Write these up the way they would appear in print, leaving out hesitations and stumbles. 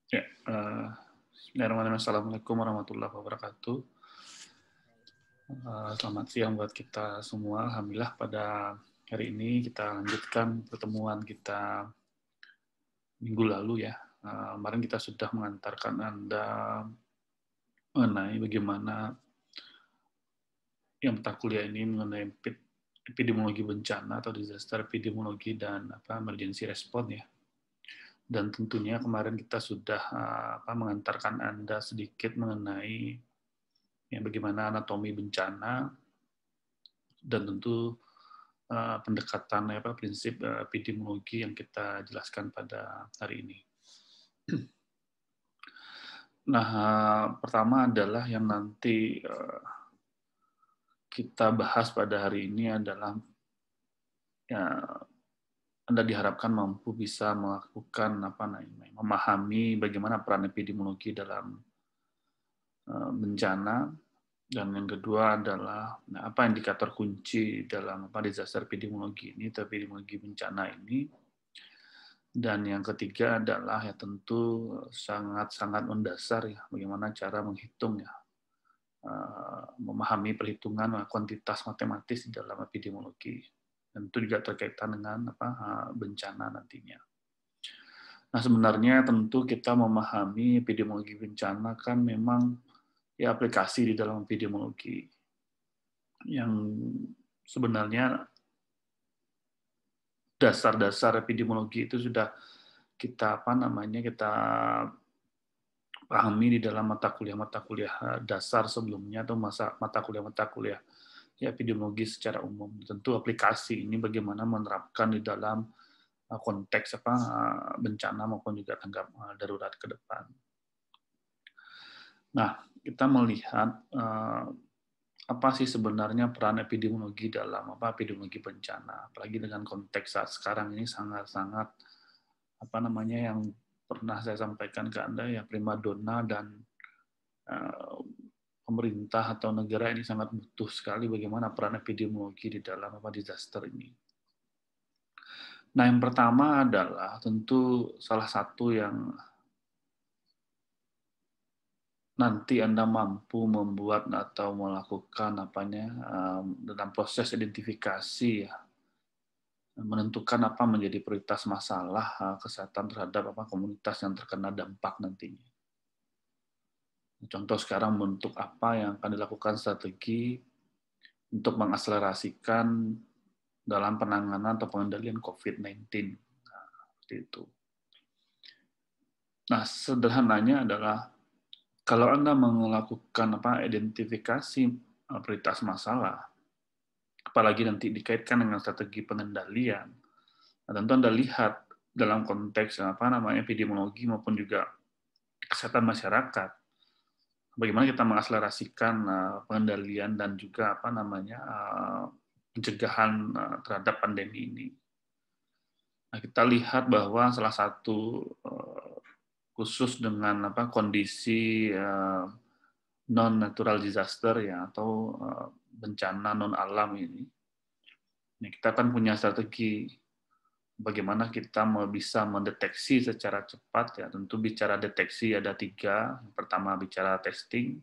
Ya, Bismillahirrahmanirrahim. Assalamualaikum warahmatullahi wabarakatuh. Selamat siang buat kita semua. Alhamdulillah pada hari ini kita lanjutkan pertemuan kita minggu lalu ya. Kemarin kita sudah mengantarkan Anda mengenai bagaimana yang mata kuliah ini mengenai epidemiologi bencana atau disaster epidemiologi dan emergency response ya. Dan tentunya kemarin kita sudah mengantarkan Anda sedikit mengenai bagaimana anatomi bencana dan tentu pendekatan prinsip epidemiologi yang kita jelaskan pada hari ini. Nah, pertama adalah yang nanti kita bahas pada hari ini adalah Anda diharapkan mampu bisa melakukan memahami bagaimana peran epidemiologi dalam bencana. Dan yang kedua adalah apa indikator kunci dalam disaster epidemiologi ini, atau epidemiologi bencana ini. Dan yang ketiga adalah tentu sangat-sangat mendasar ya, bagaimana cara menghitung ya, memahami perhitungan kuantitas matematis di dalam epidemiologi. Dan itu juga terkaitan dengan bencana nantinya. Nah sebenarnya tentu kita memahami epidemiologi bencana kan memang ya aplikasi di dalam epidemiologi yang sebenarnya dasar-dasar epidemiologi itu sudah kita kita pahami di dalam mata kuliah dasar sebelumnya atau mata kuliah ya epidemiologi secara umum. Tentu aplikasi ini bagaimana menerapkan di dalam konteks bencana maupun juga tanggap darurat ke depan. Nah, kita melihat apa sih sebenarnya peran epidemiologi dalam epidemiologi bencana, apalagi dengan konteks saat sekarang ini sangat-sangat yang pernah saya sampaikan ke Anda ya, primadona dan pemerintah atau negara ini sangat butuh sekali bagaimana peran epidemiologi di dalam disaster ini. Nah, yang pertama adalah tentu salah satu yang nanti Anda mampu membuat atau melakukan dalam proses identifikasi ya, menentukan apa menjadi prioritas masalah kesehatan terhadap komunitas yang terkena dampak nantinya. Contoh sekarang bentuk apa yang akan dilakukan strategi untuk mengakselerasikan dalam penanganan atau pengendalian COVID-19. Nah, seperti itu. Nah, sederhananya adalah kalau Anda melakukan identifikasi prioritas masalah, apalagi nanti dikaitkan dengan strategi pengendalian, nah, tentu Anda lihat dalam konteks epidemiologi maupun juga kesehatan masyarakat, bagaimana kita mengakselerasikan pengendalian dan juga pencegahan terhadap pandemi ini. Nah, kita lihat bahwa salah satu khusus dengan kondisi non natural disaster ya, atau bencana non alam ini, kita kan punya strategi bagaimana kita bisa mendeteksi secara cepat ya. Tentu bicara deteksi ada 3. Yang pertama bicara testing,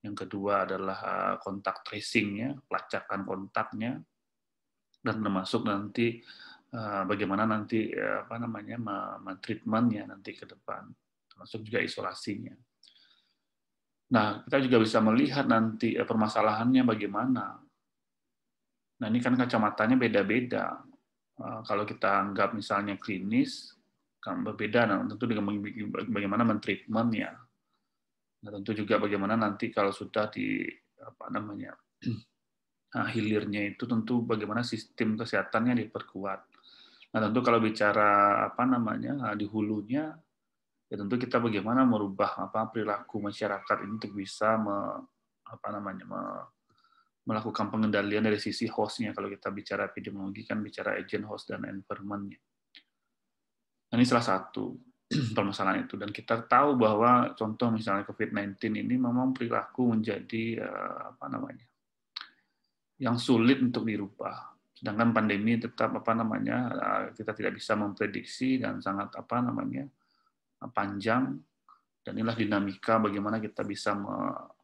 yang kedua adalah kontak tracing-nya, pelacakan kontaknya, dan termasuk nanti bagaimana nanti treatment-nya nanti ke depan, termasuk juga isolasinya. Nah, kita juga bisa melihat nanti permasalahannya bagaimana. Nah, ini kan kacamatanya beda-beda. Kalau kita anggap misalnya klinis, kan berbeda. Nah, tentu dengan bagaimana mentreatmentnya. Nah, tentu juga bagaimana nanti kalau sudah di hilirnya itu tentu bagaimana sistem kesehatannya diperkuat. Nah, tentu kalau bicara di hulunya, ya tentu kita bagaimana merubah perilaku masyarakat ini untuk bisa melakukan pengendalian dari sisi hostnya. Kalau kita bicara epidemiologi kan bicara agent, host, dan environment-nya. Nah, ini salah satu permasalahan itu. Dan kita tahu bahwa contoh misalnya COVID-19 ini memang perilaku menjadi yang sulit untuk dirubah. Sedangkan pandemi tetap kita tidak bisa memprediksi dan sangat panjang, dan inilah dinamika bagaimana kita bisa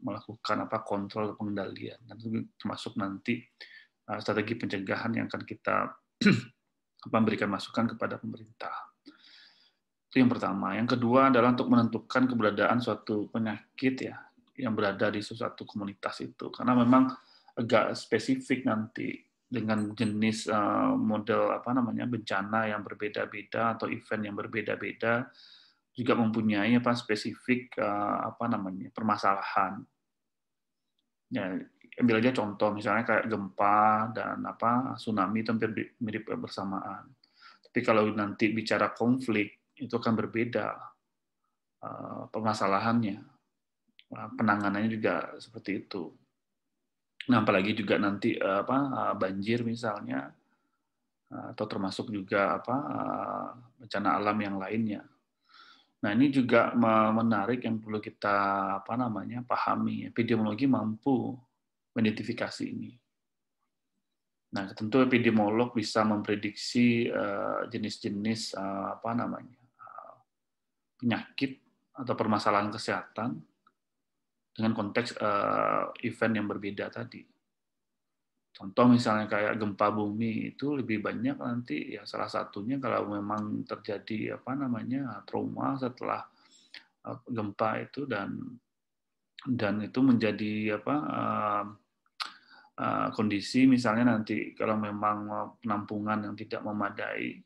melakukan kontrol pengendalian, dan termasuk nanti strategi pencegahan yang akan kita memberikan masukan kepada pemerintah. Itu yang pertama. Yang kedua adalah untuk menentukan keberadaan suatu penyakit ya yang berada di suatu komunitas itu, karena memang agak spesifik nanti dengan jenis model bencana yang berbeda-beda atau event yang berbeda-beda, juga mempunyai spesifik permasalahan. Ya, ambil aja contoh misalnya kayak gempa dan tsunami itu hampir mirip bersamaan. Tapi kalau nanti bicara konflik itu akan berbeda permasalahannya, penanganannya juga seperti itu. Nah, apalagi juga nanti banjir misalnya, atau termasuk juga bencana alam yang lainnya. Nah, ini juga menarik yang perlu kita pahami. Epidemiologi mampu mengidentifikasi ini. Nah, tentu epidemiolog bisa memprediksi jenis-jenis penyakit atau permasalahan kesehatan dengan konteks event yang berbeda tadi. Contoh misalnya kayak gempa bumi itu lebih banyak nanti ya salah satunya kalau memang terjadi trauma setelah gempa itu dan itu menjadi kondisi misalnya nanti kalau memang penampungan yang tidak memadai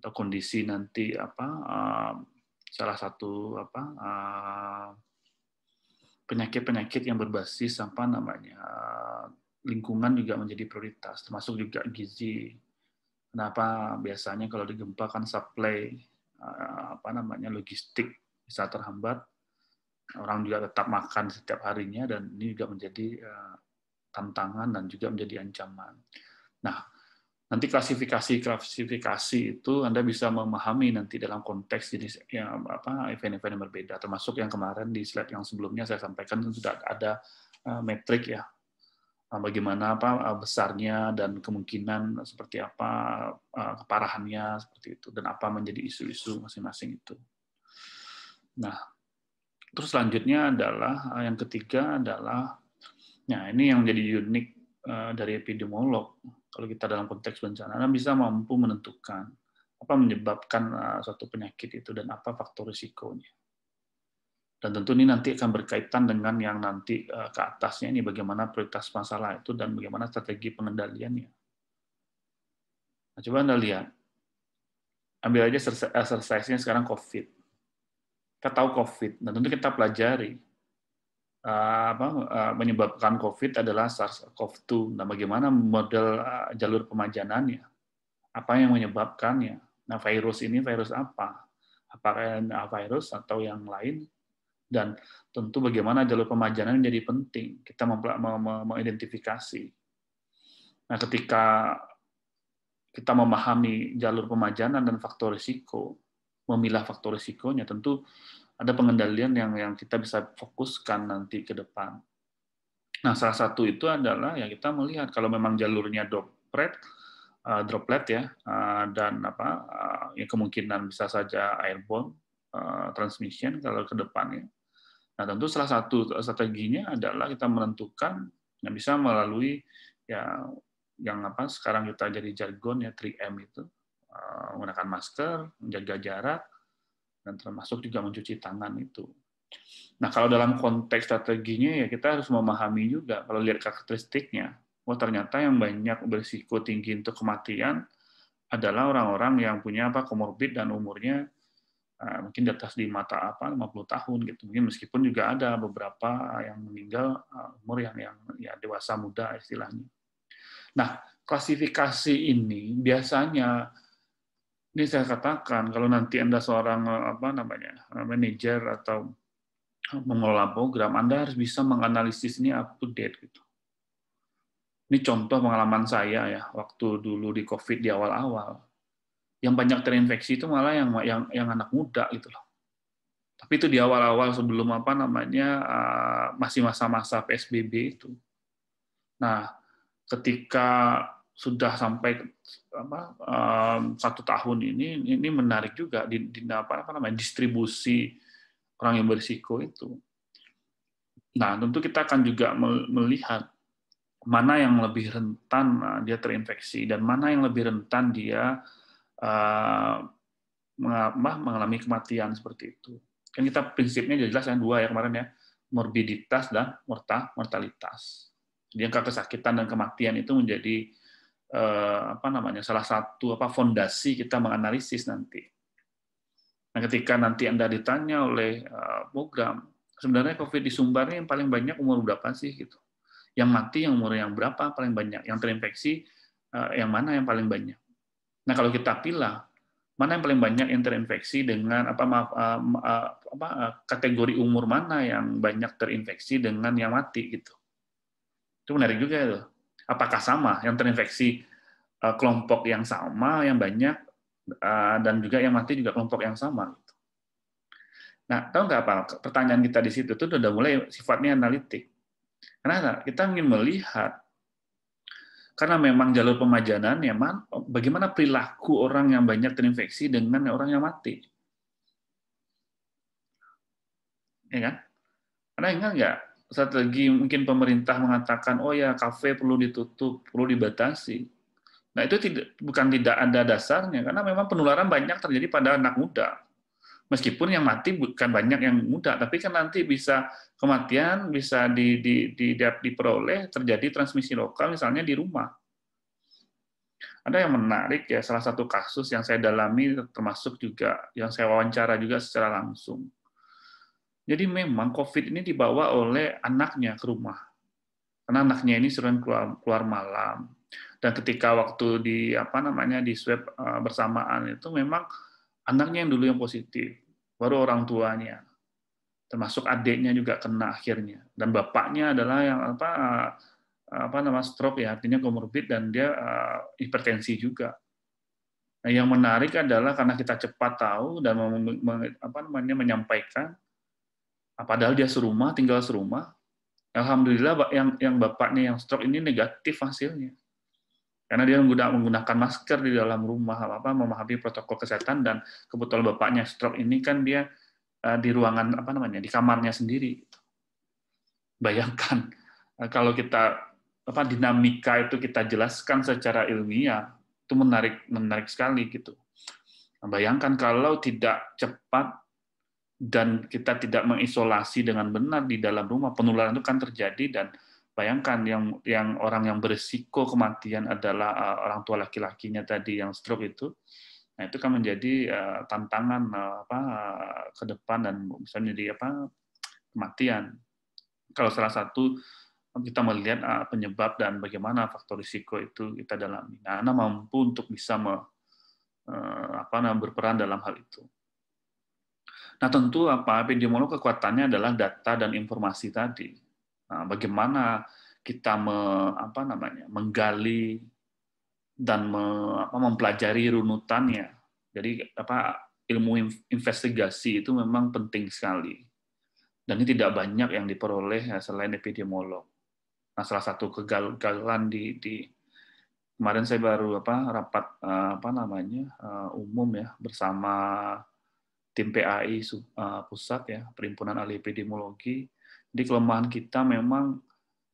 atau kondisi nanti salah satu penyakit-penyakit yang berbasis lingkungan juga menjadi prioritas, termasuk juga gizi. Kenapa biasanya kalau di gempa kan supply logistik bisa terhambat, orang juga tetap makan setiap harinya, dan ini juga menjadi tantangan dan juga menjadi ancaman. Nah, nanti klasifikasi itu Anda bisa memahami nanti dalam konteks jenis event-event yang berbeda, termasuk yang kemarin di slide yang sebelumnya saya sampaikan sudah ada metrik ya, bagaimana besarnya dan kemungkinan seperti apa keparahannya seperti itu, dan apa menjadi isu-isu masing-masing itu. Nah, terus selanjutnya adalah yang ketiga adalah, nah ini yang menjadi unik dari epidemiolog. Kalau kita dalam konteks bencana, Anda bisa mampu menentukan apa menyebabkan suatu penyakit itu dan apa faktor risikonya. Dan tentu ini nanti akan berkaitan dengan yang nanti ke atasnya ini, bagaimana prioritas masalah itu dan bagaimana strategi pengendaliannya. Nah, coba Anda lihat. Ambil aja exercise-nya sekarang COVID. Kita tahu COVID, dan tentu kita pelajari menyebabkan COVID adalah SARS-CoV-2. Nah, bagaimana model jalur pemajanannya? Apa yang menyebabkannya? Nah, virus ini virus apa? Apakah virus atau yang lain? Dan tentu bagaimana jalur pemajanan menjadi penting. Kita mengidentifikasi. Nah, ketika kita memahami jalur pemajanan dan faktor risiko, memilah faktor risikonya, tentu ada pengendalian yang kita bisa fokuskan nanti ke depan. Nah, salah satu itu adalah ya kita melihat kalau memang jalurnya droplet ya, dan ya kemungkinan bisa saja airborne transmission kalau ke depannya. Nah, tentu salah satu strateginya adalah kita menentukan yang bisa melalui ya yang sekarang kita jadi jargon ya 3M itu, menggunakan masker, menjaga jarak, dan termasuk juga mencuci tangan itu. Nah, kalau dalam konteks strateginya ya kita harus memahami juga kalau lihat karakteristiknya, ternyata yang banyak berisiko tinggi untuk kematian adalah orang-orang yang punya komorbid dan umurnya mungkin di atas 50 tahun gitu. Mungkin meskipun juga ada beberapa yang meninggal umur yang ya dewasa muda istilahnya. Nah, klasifikasi ini biasanya ini saya katakan kalau nanti Anda seorang manajer atau mengelola program, Anda harus bisa menganalisis ini up to date gitu. Ini contoh pengalaman saya ya waktu dulu di COVID di awal-awal. Yang banyak terinfeksi itu malah yang anak muda gitu loh. Tapi itu di awal-awal sebelum masih masa-masa PSBB itu. Nah, ketika sudah sampai satu tahun ini menarik juga di distribusi orang yang berisiko itu. Nah, tentu kita akan juga melihat mana yang lebih rentan dia terinfeksi dan mana yang lebih rentan dia mengalami kematian seperti itu. Kan kita prinsipnya jelas yang dua ya kemarin ya, morbiditas dan mortalitas. Jadi angka kesakitan dan kematian itu menjadi salah satu fondasi kita menganalisis nanti. Nah, ketika nanti Anda ditanya oleh program, sebenarnya COVID di Sumbar ini yang paling banyak umur berapa sih gitu? Yang mati yang umur yang berapa paling banyak? Yang terinfeksi yang mana yang paling banyak? Nah, kalau kita pilih mana yang paling banyak yang terinfeksi dengan kategori umur mana yang banyak terinfeksi dengan yang mati gitu. Itu menarik juga itu. Apakah sama yang terinfeksi kelompok yang sama yang banyak dan juga yang mati juga kelompok yang sama gitu. Nah, tahu nggak apa pertanyaan kita di situ itu udah mulai sifatnya analitik. Karena kita ingin melihat karena memang jalur pemajanannya bagaimana perilaku orang yang banyak terinfeksi dengan orang yang mati. Ya kan? Karena ingat nggak, strategi mungkin pemerintah mengatakan, oh ya kafe perlu ditutup, perlu dibatasi. Nah itu bukan tidak ada dasarnya, karena memang penularan banyak terjadi pada anak muda. Meskipun yang mati bukan banyak yang muda, tapi kan nanti bisa kematian bisa diperoleh terjadi transmisi lokal misalnya di rumah. Ada yang menarik ya, salah satu kasus yang saya dalami termasuk juga yang saya wawancara juga secara langsung. Jadi memang COVID ini dibawa oleh anaknya ke rumah. Karena anaknya ini sering keluar malam. Dan ketika waktu di swab bersamaan itu memang anaknya yang dulu yang positif, baru orang tuanya. Termasuk adiknya juga kena akhirnya. Dan bapaknya adalah yang stroke ya, artinya komorbid dan dia hipertensi juga. Nah, yang menarik adalah karena kita cepat tahu dan menyampaikan, padahal dia tinggal serumah. Alhamdulillah yang bapaknya yang stroke ini negatif hasilnya. Karena dia menggunakan masker di dalam rumah, memahami protokol kesehatan dan kebetulan bapaknya stroke ini kan dia di ruangan di kamarnya sendiri. Bayangkan kalau kita dinamika itu kita jelaskan secara ilmiah, itu menarik sekali gitu. Bayangkan kalau tidak cepat dan kita tidak mengisolasi dengan benar di dalam rumah, penularan itu kan terjadi. Dan bayangkan yang orang yang berisiko kematian adalah orang tua laki-lakinya tadi yang stroke itu. Nah, itu kan menjadi tantangan ke depan dan bisa menjadi kematian. Kalau salah satu kita melihat penyebab dan bagaimana faktor risiko itu kita dalami. Nah, Anda mampu untuk bisa berperan dalam hal itu. Nah, tentu epidemiolog kekuatannya adalah data dan informasi tadi. Nah, bagaimana kita menggali dan mempelajari runutannya. Jadi ilmu investigasi itu memang penting sekali. Dan ini tidak banyak yang diperoleh selain epidemiolog. Nah, salah satu kegagalan di kemarin saya baru rapat umum ya bersama tim PAI pusat ya, Perhimpunan Ahli Epidemiologi. Jadi kelemahan kita memang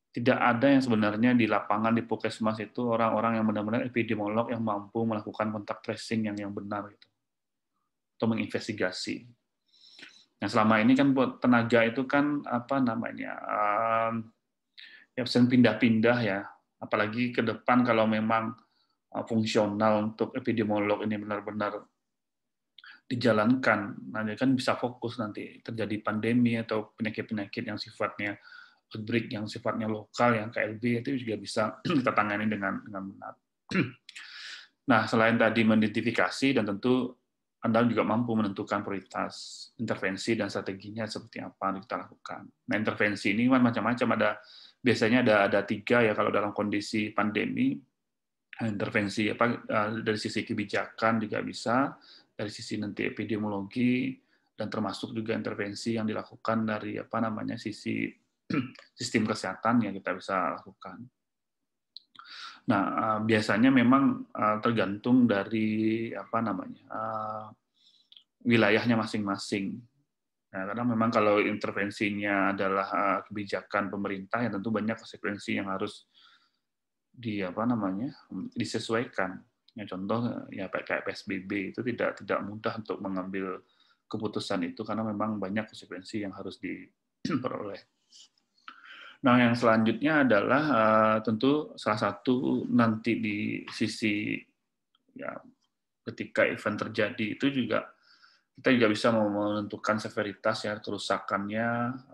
tidak ada yang sebenarnya di lapangan di Puskesmas itu orang-orang yang benar-benar epidemiolog yang mampu melakukan kontak tracing yang benar gitu. Atau menginvestigasi. Nah, selama ini kan buat tenaga itu kan sering pindah-pindah ya, apalagi ke depan kalau memang fungsional untuk epidemiolog ini benar-benar dijalankan, nanti kan bisa fokus nanti terjadi pandemi atau penyakit-penyakit yang sifatnya outbreak, yang sifatnya lokal, yang KLB itu juga bisa kita tangani dengan benar. Nah, selain tadi mengidentifikasi dan tentu Anda juga mampu menentukan prioritas intervensi dan strateginya seperti apa yang kita lakukan. Nah, intervensi ini kan macam-macam, biasanya ada 3 ya kalau dalam kondisi pandemi. Intervensi dari sisi kebijakan juga bisa, dari sisi nanti epidemiologi, dan termasuk juga intervensi yang dilakukan dari sisi sistem kesehatan yang kita bisa lakukan. Nah, biasanya memang tergantung dari wilayahnya masing-masing. Nah, karena memang kalau intervensinya adalah kebijakan pemerintah, ya tentu banyak konsekuensi yang harus disesuaikan. Ya, contoh ya kayak PSBB itu tidak mudah untuk mengambil keputusan itu karena memang banyak konsekuensi yang harus diperoleh. Nah, yang selanjutnya adalah tentu salah satu nanti di sisi ya ketika event terjadi itu juga kita juga bisa menentukan severitas ya kerusakannya,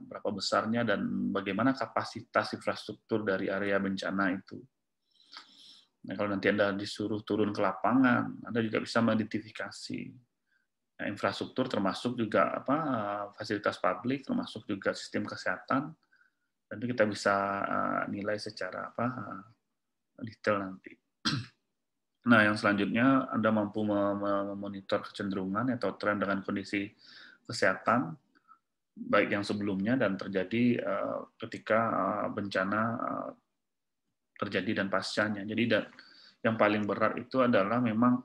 berapa besarnya dan bagaimana kapasitas infrastruktur dari area bencana itu. Nah, kalau nanti Anda disuruh turun ke lapangan, Anda juga bisa mengidentifikasi infrastruktur termasuk juga fasilitas publik, termasuk juga sistem kesehatan. Tentu kita bisa nilai secara detail nanti. Nah, yang selanjutnya Anda mampu memonitor kecenderungan atau tren dengan kondisi kesehatan baik yang sebelumnya dan terjadi ketika bencana terjadi dan pascanya. Jadi yang paling berat itu adalah memang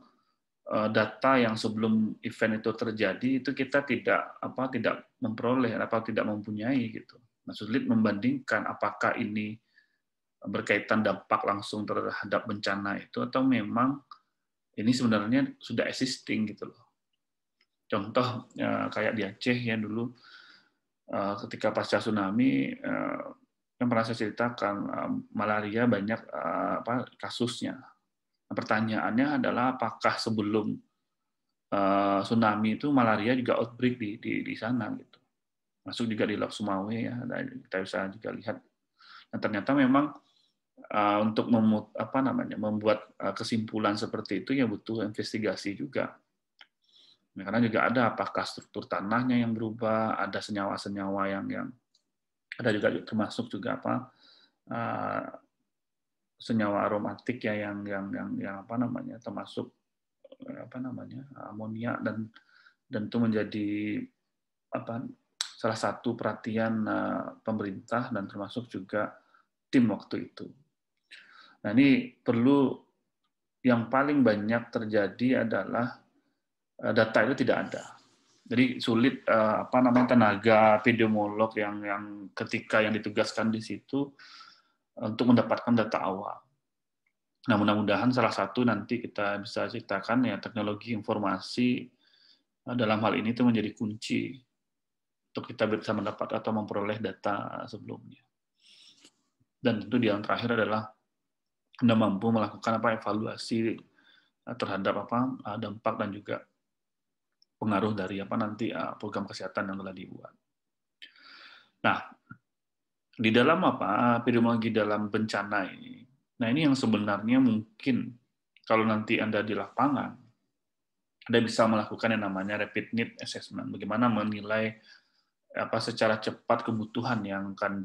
data yang sebelum event itu terjadi itu kita tidak memperoleh atau tidak mempunyai gitu. Nah, sulit membandingkan apakah ini berkaitan dampak langsung terhadap bencana itu atau memang ini sebenarnya sudah existing gitu loh. Contoh kayak di Aceh ya dulu ketika pasca tsunami yang pernah saya ceritakan malaria banyak kasusnya. Nah, pertanyaannya adalah apakah sebelum tsunami itu malaria juga outbreak di sana gitu. Masuk juga di Laut Sumawe ya, kita bisa juga lihat. Nah, ternyata memang untuk membuat kesimpulan seperti itu ya butuh investigasi juga. Nah, karena juga ada apakah struktur tanahnya yang berubah, ada senyawa-senyawa yang ada juga termasuk juga senyawa aromatik ya yang termasuk amonia dan itu menjadi salah satu perhatian pemerintah dan termasuk juga tim waktu itu. Nah, ini perlu yang paling banyak terjadi adalah data itu tidak ada. Jadi sulit tenaga epidemiolog yang ketika yang ditugaskan di situ untuk mendapatkan data awal. Nah, mudah-mudahan salah satu nanti kita bisa ceritakan ya teknologi informasi dalam hal ini itu menjadi kunci untuk kita bisa mendapat atau memperoleh data sebelumnya. Dan tentu yang terakhir adalah Anda mampu melakukan evaluasi terhadap dampak dan juga pengaruh dari program kesehatan yang telah dibuat. Nah, di dalam epidemiologi dalam bencana ini, nah ini yang sebenarnya mungkin kalau nanti Anda di lapangan, Anda bisa melakukan yang namanya rapid need assessment, bagaimana menilai secara cepat kebutuhan yang akan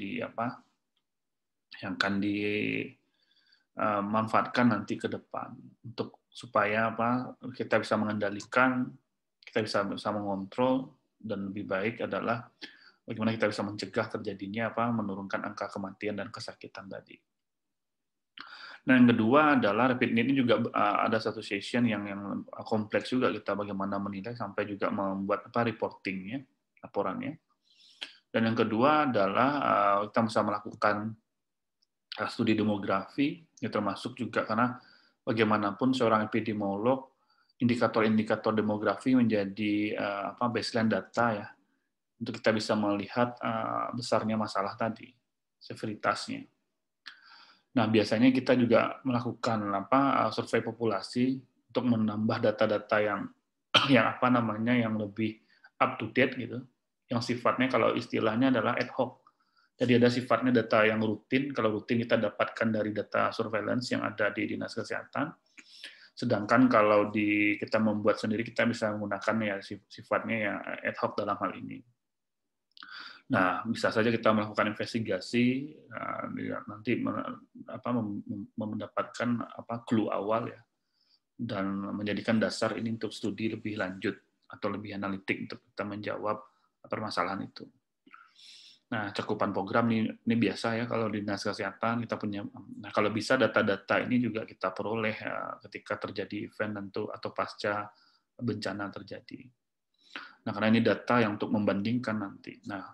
dimanfaatkan nanti ke depan untuk supaya kita bisa mengendalikan, kita bisa mengontrol, dan lebih baik adalah bagaimana kita bisa mencegah terjadinya menurunkan angka kematian dan kesakitan tadi. Nah, yang kedua adalah rapid need ini juga ada satu session yang kompleks juga kita bagaimana menilai sampai juga membuat reportingnya, laporannya. Dan yang kedua adalah kita bisa melakukan studi demografi, ya termasuk juga karena bagaimanapun seorang epidemiolog, indikator-indikator demografi menjadi baseline data ya, untuk kita bisa melihat besarnya masalah tadi, severitasnya. Nah, biasanya kita juga melakukan survei populasi untuk menambah data-data yang lebih up to date gitu, yang sifatnya kalau istilahnya adalah ad hoc. Jadi ada sifatnya data yang rutin, kalau rutin kita dapatkan dari data surveillance yang ada di Dinas Kesehatan. Sedangkan kalau kita membuat sendiri, kita bisa menggunakan ya sifatnya ya ad hoc dalam hal ini. Nah, bisa saja kita melakukan investigasi, nanti mendapatkan clue awal ya, dan menjadikan dasar ini untuk studi lebih lanjut atau lebih analitik untuk kita menjawab permasalahan itu. Nah, cakupan program ini biasa ya kalau di dinas kesehatan kita punya. Nah, kalau bisa data-data ini juga kita peroleh ketika terjadi event tentu atau pasca bencana terjadi. Nah, karena ini data yang untuk membandingkan nanti. Nah,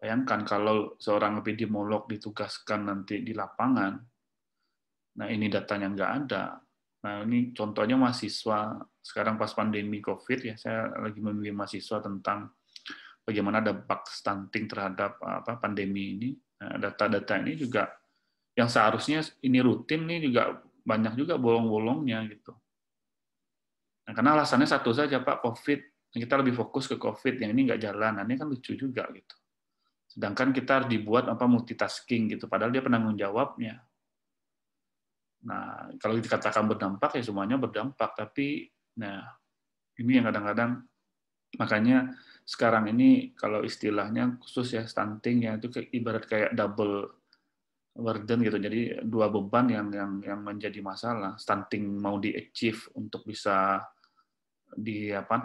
bayangkan kalau seorang epidemiolog ditugaskan nanti di lapangan, nah ini datanya nggak ada. Nah, ini contohnya mahasiswa sekarang pas pandemi COVID ya, saya lagi membimbing mahasiswa tentang bagaimana dampak stunting terhadap pandemi ini. Nah, data-data ini juga yang seharusnya ini rutin nih juga banyak juga bolong-bolongnya gitu. Nah, karena alasannya satu saja Pak, COVID. Kita lebih fokus ke COVID, yang ini nggak jalan. Nah, ini kan lucu juga gitu. Sedangkan kita harus dibuat multitasking gitu, padahal dia penanggung jawabnya. Nah, kalau dikatakan berdampak ya semuanya berdampak, tapi nah ini yang kadang-kadang makanya sekarang ini kalau istilahnya khusus ya stunting ya itu ibarat kayak double burden gitu. Jadi dua beban yang menjadi masalah. Stunting mau di-achieve untuk bisa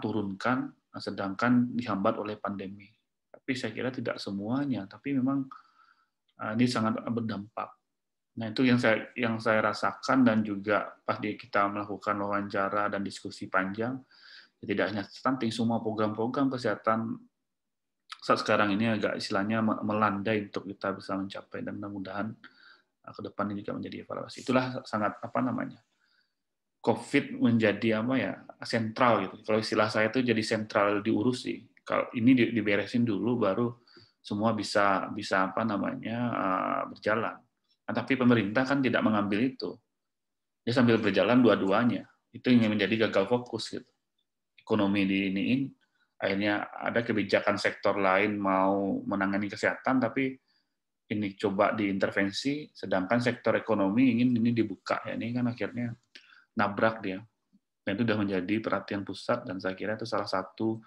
turunkan, sedangkan dihambat oleh pandemi. Tapi saya kira tidak semuanya, tapi memang ini sangat berdampak. Nah, itu yang saya rasakan, dan juga pas kita melakukan wawancara dan diskusi panjang, tidak hanya stunting, semua program-program kesehatan saat sekarang ini agak istilahnya melandai untuk kita bisa mencapai, dan mudah-mudahan ke depan ini juga menjadi evaluasi. Itulah sangat COVID menjadi sentral gitu. Kalau istilah saya itu jadi sentral diurusi. Kalau ini diberesin dulu baru semua bisa berjalan. Nah, tapi pemerintah kan tidak mengambil itu. Dia sambil berjalan dua-duanya. Itu yang menjadi gagal fokus gitu. Ekonomi diiniin, akhirnya ada kebijakan sektor lain mau menangani kesehatan, tapi ini coba diintervensi, sedangkan sektor ekonomi ingin ini dibuka. Ya, ini kan akhirnya nabrak dia. Dan itu sudah menjadi perhatian pusat, dan saya kira itu salah satu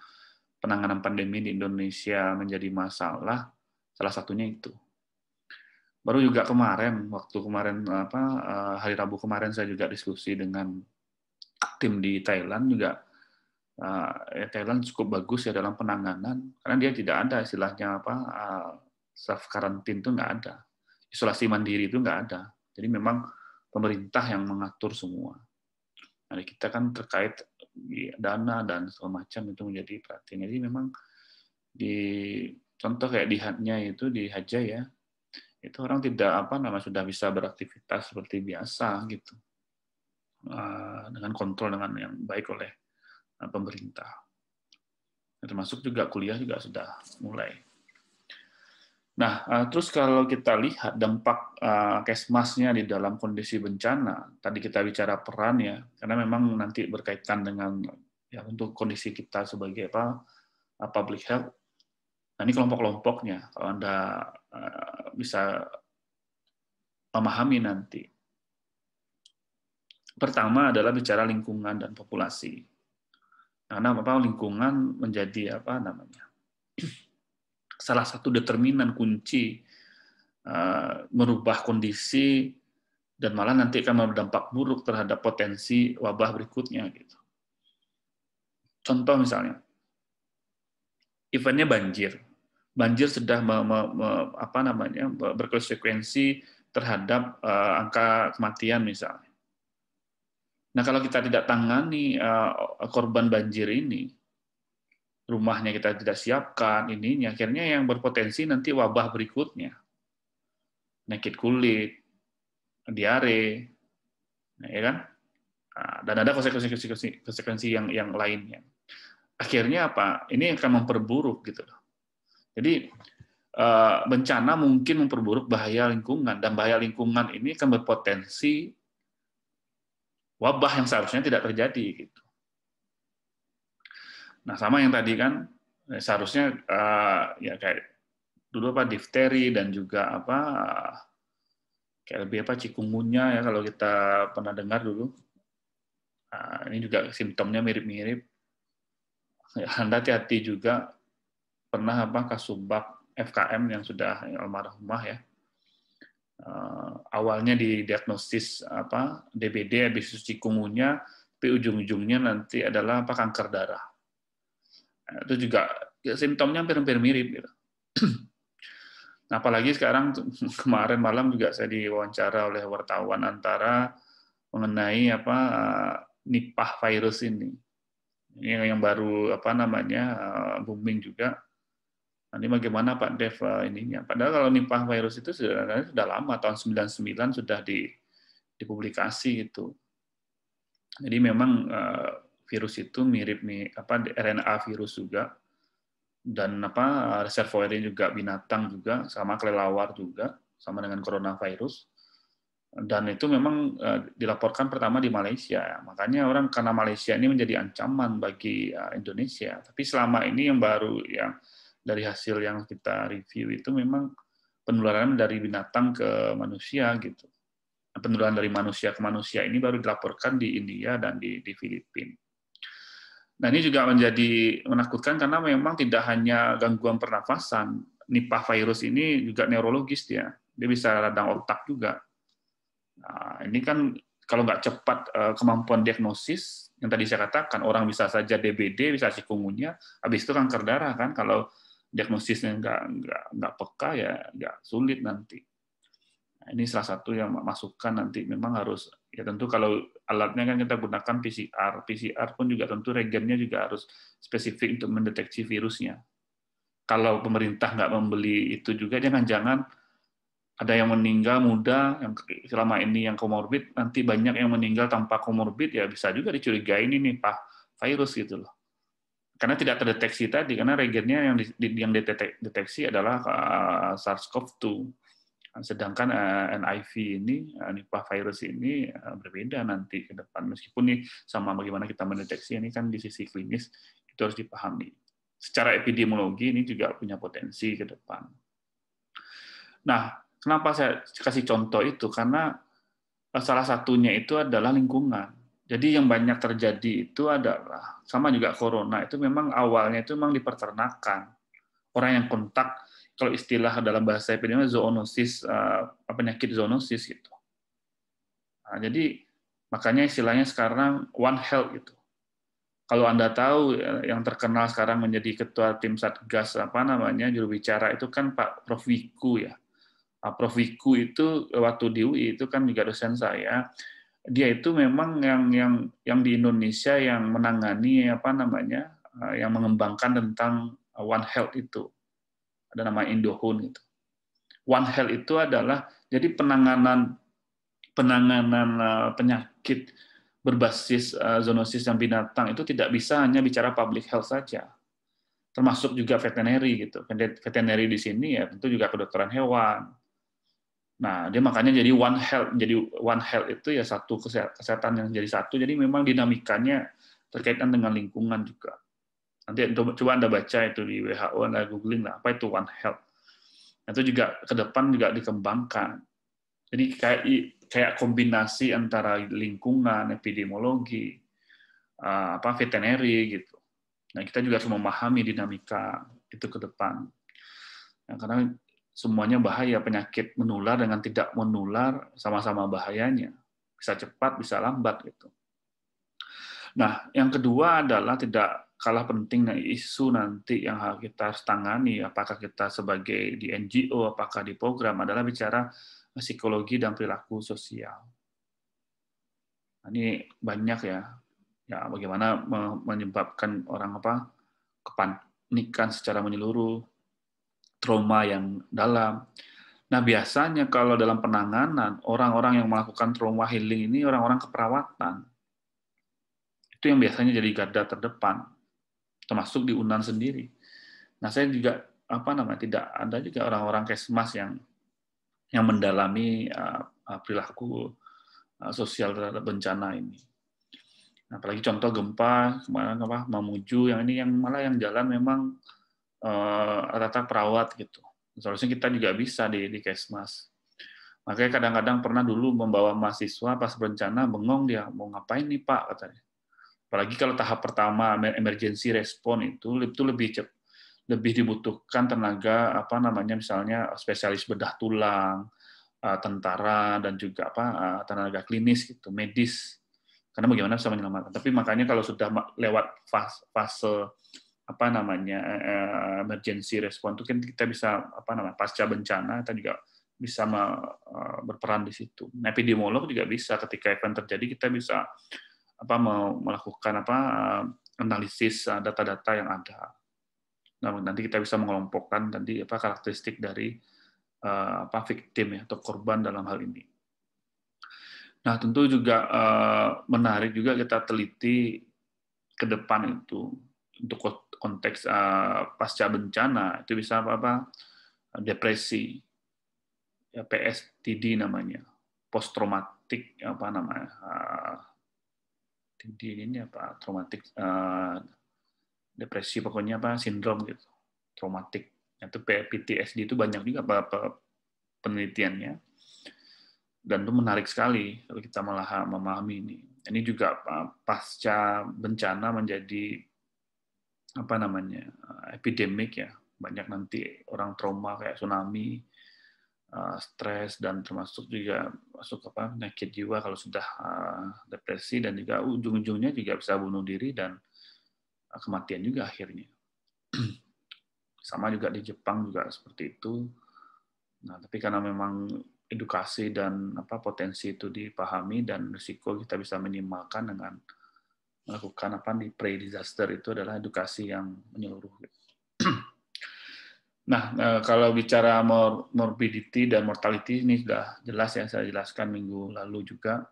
penanganan pandemi di Indonesia menjadi masalah, salah satunya itu. Baru juga waktu kemarin hari Rabu kemarin saya juga diskusi dengan tim di Thailand juga. Thailand cukup bagus ya dalam penanganan, karena dia tidak ada istilahnya self karantin itu nggak ada, isolasi mandiri itu nggak ada. Jadi memang pemerintah yang mengatur semua. Nah, kita kan terkait dana dan segala macam itu menjadi perhatian. Jadi memang di contoh kayak di Hatnya itu di Haja ya, itu orang tidak sudah bisa beraktivitas seperti biasa gitu, dengan kontrol dengan yang baik oleh pemerintah. Termasuk juga kuliah juga sudah mulai. Nah, terus kalau kita lihat dampak Kesmasnya di dalam kondisi bencana, tadi kita bicara peran ya, karena memang nanti berkaitan dengan ya untuk kondisi kita sebagai public health. Nah, ini kelompok-kelompoknya, kalau Anda bisa memahami nanti. Pertama adalah bicara lingkungan dan populasi. Karena lingkungan menjadi salah satu determinan kunci merubah kondisi, dan malah nanti akan berdampak buruk terhadap potensi wabah berikutnya gitu. Contoh misalnya, eventnya banjir. Banjir sudah berkonsekuensi terhadap angka kematian misalnya. Nah, kalau kita tidak tangani korban banjir ini, rumahnya kita tidak siapkan, akhirnya yang berpotensi nanti wabah berikutnya. Penyakit kulit, diare, ya kan? Dan ada konsekuensi yang lainnya. Akhirnya ini akan memperburuk gitu. Jadi bencana mungkin memperburuk bahaya lingkungan, dan bahaya lingkungan ini akan berpotensi wabah yang seharusnya tidak terjadi gitu. Nah, sama yang tadi kan seharusnya ya kayak dulu difteri dan juga kayak lebih cikungunya ya kalau kita pernah dengar dulu. Ini juga simptomnya mirip-mirip. Anda hati-hati juga pernah Kasubag FKM yang sudah almarhumah ya. Awalnya didiagnosis DBD habis cikungunya, tapi ujung-ujungnya nanti adalah kanker darah. Nah, itu juga ya, simptomnya hampir mirip gitu. Apalagi sekarang kemarin malam juga saya diwawancara oleh wartawan antara mengenai Nipah virus ini. Yang baru booming juga. Ini bagaimana Pak Dev ininya? Padahal kalau Nipah virus itu sudah lama, tahun 99 sudah dipublikasi gitu. Jadi memang virus itu mirip nih RNA virus juga, dan reservoirnya juga binatang juga, sama kelelawar juga, sama dengan coronavirus. Dan itu memang dilaporkan pertama di Malaysia. Makanya orang karena Malaysia ini menjadi ancaman bagi Indonesia. Tapi selama ini yang baru yang dari hasil yang kita review itu memang penularan dari binatang ke manusia gitu. Penularan dari manusia ke manusia ini baru dilaporkan di India dan di Filipina. Nah, ini juga menjadi menakutkan karena memang tidak hanya gangguan pernafasan. Nipah virus ini juga neurologis dia. Dia bisa radang otak juga. Nah, ini kan kalau nggak cepat kemampuan diagnosis, yang tadi saya katakan, orang bisa saja DBD, bisa chikungunya, habis itu kanker darah kan, kalau diagnosisnya nggak peka ya nggak sulit nanti. Nah, ini salah satu yang masukan nanti memang harus, ya tentu kalau alatnya kan kita gunakan PCR pun juga tentu reagennya juga harus spesifik untuk mendeteksi virusnya. Kalau pemerintah nggak membeli itu juga, jangan-jangan ada yang meninggal muda, yang selama ini yang komorbid, nanti banyak yang meninggal tanpa komorbid, ya bisa juga dicurigai ini Pak virus gitu loh. Karena tidak terdeteksi tadi, karena reagennya yang deteksi adalah SARS-CoV-2. Sedangkan NIV ini, Nipah virus ini berbeda nanti ke depan. Meskipun ini sama bagaimana kita mendeteksi, ini kan di sisi klinis itu harus dipahami. Secara epidemiologi ini juga punya potensi ke depan. Nah, kenapa saya kasih contoh itu? Karena salah satunya itu adalah lingkungan. Jadi yang banyak terjadi itu adalah, sama juga corona, itu memang awalnya itu memang di peternakan. Orang yang kontak, kalau istilah dalam bahasa epidemiologi, zoonosis, penyakit zoonosis gitu. Nah, jadi makanya istilahnya sekarang One Health gitu. Kalau Anda tahu yang terkenal sekarang menjadi ketua tim Satgas juru bicara itu kan Pak Prof Wiku ya. Prof Wiku itu waktu di UI itu kan juga dosen saya. Dia itu memang yang di Indonesia yang menangani yang mengembangkan tentang One Health itu. Ada nama Indohun itu. One Health itu adalah jadi penanganan penyakit berbasis zoonosis yang binatang itu tidak bisa hanya bicara public health saja. Termasuk juga veterinary gitu. Veterinary di sini ya tentu juga kedokteran hewan. Nah, dia makanya jadi One Health. Jadi One Health itu ya satu kesehatan yang jadi satu. Jadi memang dinamikanya terkaitan dengan lingkungan juga. Nanti coba Anda baca itu di WHO, Anda googling lah, apa itu One Health. Itu juga ke depan juga dikembangkan. Jadi kayak kombinasi antara lingkungan, epidemiologi, veterinary gitu. Nah, kita juga harus memahami dinamika itu ke depan. Nah, karena semuanya bahaya, penyakit menular dengan tidak menular sama-sama bahayanya. Bisa cepat, bisa lambat gitu. Nah, yang kedua adalah tidak kalah penting isu nanti yang kita harus tangani, apakah kita sebagai di NGO, apakah di program, adalah bicara psikologi dan perilaku sosial. Nah, ini banyak ya bagaimana menyebabkan orang kepanikan secara menyeluruh, trauma yang dalam. Nah, biasanya kalau dalam penanganan, orang-orang yang melakukan trauma healing ini orang-orang keperawatan. Itu yang biasanya jadi garda terdepan, termasuk di UNAN sendiri. Nah, saya juga tidak ada juga orang-orang kesmas yang mendalami perilaku sosial terhadap bencana ini. Nah, apalagi contoh gempa kemarin Mamuju yang ini yang malah yang jalan memang rata-rata perawat gitu. Seharusnya kita juga bisa di Kesmas. Makanya kadang-kadang pernah dulu membawa mahasiswa pas bencana bengong dia, mau ngapain nih Pak katanya. Apalagi kalau tahap pertama emergency response itu lebih dibutuhkan tenaga misalnya spesialis bedah tulang, tentara dan juga tenaga klinis gitu, medis. Karena bagaimana bisa menyelamatkan. Tapi makanya kalau sudah lewat fase apa namanya emergency response itu kan kita bisa apa namanya pasca bencana, kita juga bisa berperan di situ. Nah, epidemiolog juga bisa ketika event terjadi kita bisa apa melakukan apa analisis data-data yang ada. Nah, nanti kita bisa mengelompokkan tadi apa karakteristik dari apa victim ya atau korban dalam hal ini. Nah, tentu juga menarik juga kita teliti ke depan itu untuk konteks pasca bencana itu bisa apa depresi, ya PSTD namanya, post traumatic apa namanya, TD ini apa traumatic depresi pokoknya apa sindrom gitu, traumatic itu PTSD itu banyak juga apa penelitiannya dan itu menarik sekali kalau kita malah memahami ini. Ini juga pasca bencana menjadi apa namanya epidemik ya, banyak nanti orang trauma kayak tsunami, stres dan termasuk juga masuk apa penyakit jiwa kalau sudah depresi dan juga ujung-ujungnya juga bisa bunuh diri dan kematian juga akhirnya. Sama juga di Jepang juga seperti itu. Nah, tapi karena memang edukasi dan apa potensi itu dipahami dan risiko kita bisa minimalkan dengan melakukan apa di pre-disaster itu adalah edukasi yang menyeluruh. Nah, kalau bicara morbidity dan mortality ini sudah jelas ya, saya jelaskan minggu lalu juga.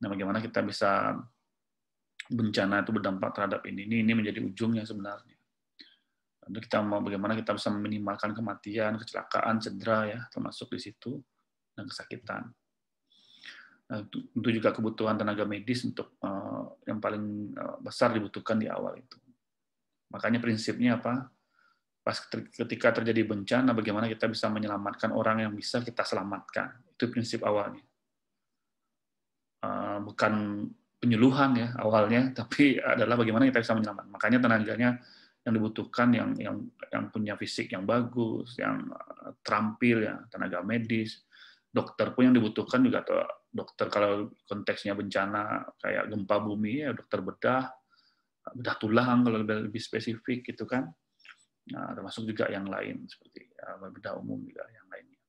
Nah, bagaimana kita bisa bencana itu berdampak terhadap ini menjadi ujungnya sebenarnya. Lalu kita mau bagaimana kita bisa meminimalkan kematian, kecelakaan, cedera ya, termasuk di situ dan kesakitan. Nah, tentu juga kebutuhan tenaga medis untuk yang paling besar dibutuhkan di awal itu. Makanya prinsipnya apa? Pas ketika terjadi bencana, bagaimana kita bisa menyelamatkan orang yang bisa kita selamatkan. Itu prinsip awalnya. Bukan penyuluhan ya awalnya, tapi adalah bagaimana kita bisa menyelamatkan. Makanya tenaganya yang dibutuhkan yang punya fisik yang bagus, yang terampil ya, tenaga medis, dokter pun yang dibutuhkan juga dokter kalau konteksnya bencana kayak gempa bumi ya dokter bedah tulang kalau lebih spesifik gitu kan. Nah, termasuk juga yang lain seperti bedah umum juga yang lainnya.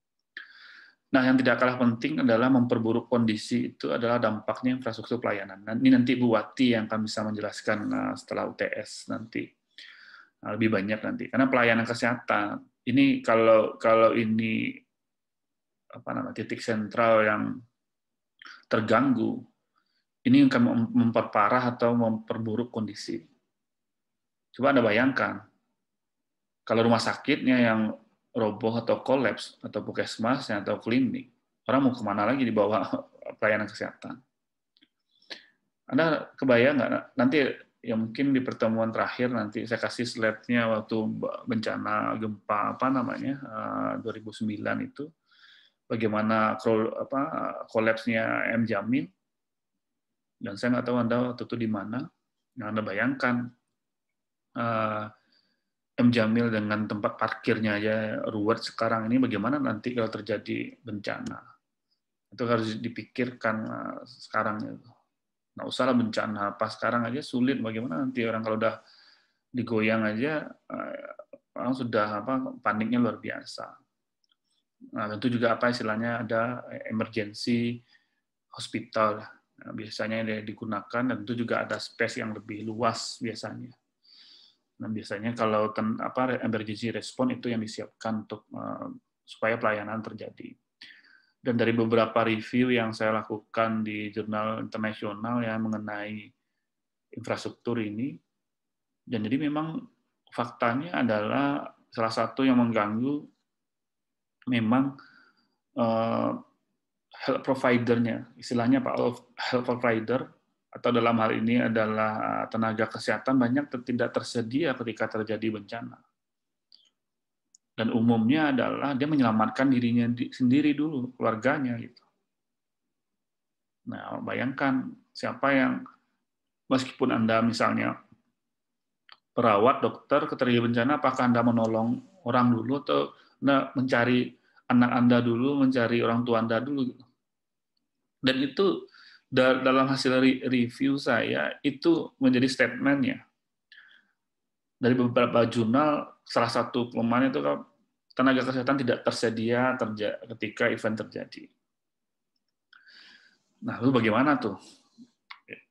Nah, yang tidak kalah penting adalah memperburuk kondisi itu adalah dampaknya infrastruktur pelayanan. Nah, ini nanti Bu Wati yang akan bisa menjelaskan setelah UTS nanti lebih banyak nanti. Karena pelayanan kesehatan ini kalau ini apa namanya titik sentral yang terganggu, ini akan memperparah atau memperburuk kondisi. Coba Anda bayangkan kalau rumah sakitnya yang roboh atau kolaps, atau puskesmas atau klinik, orang mau kemana lagi di bawah pelayanan kesehatan? Anda kebayang nggak? Nanti ya mungkin di pertemuan terakhir nanti saya kasih slide-nya waktu bencana gempa apa namanya 2009 itu, bagaimana kolapsnya M Jamil, dan saya nggak tahu Anda waktu itu di mana. Nah, Anda bayangkan M Jamil dengan tempat parkirnya aja ruwet sekarang ini, bagaimana nanti kalau terjadi bencana? Itu harus dipikirkan sekarang itu. Nah, usahlah bencana pas sekarang aja sulit, bagaimana nanti orang kalau udah digoyang aja orang sudah paniknya luar biasa. Nah, tentu juga apa istilahnya ada emergency hospital. Nah, biasanya digunakan dan tentu juga ada space yang lebih luas biasanya. Nah, biasanya kalau emergency response itu yang disiapkan untuk supaya pelayanan terjadi. Dan dari beberapa review yang saya lakukan di jurnal internasional ya mengenai infrastruktur ini, dan jadi memang faktanya adalah salah satu yang mengganggu memang health provider-nya, istilahnya Pak health provider, atau dalam hal ini adalah tenaga kesehatan banyak tidak tersedia ketika terjadi bencana. Dan umumnya adalah dia menyelamatkan dirinya sendiri dulu, keluarganya gitu. Nah, bayangkan siapa yang meskipun Anda misalnya perawat, dokter, ketika bencana, apakah Anda menolong orang dulu atau Anda mencari anak Anda dulu, mencari orang tua Anda dulu? Dan itu dalam hasil review saya itu menjadi statementnya. dari beberapa jurnal, salah satu kelemahan itu tenaga kesehatan tidak tersedia ketika event terjadi. Nah, lalu bagaimana tuh?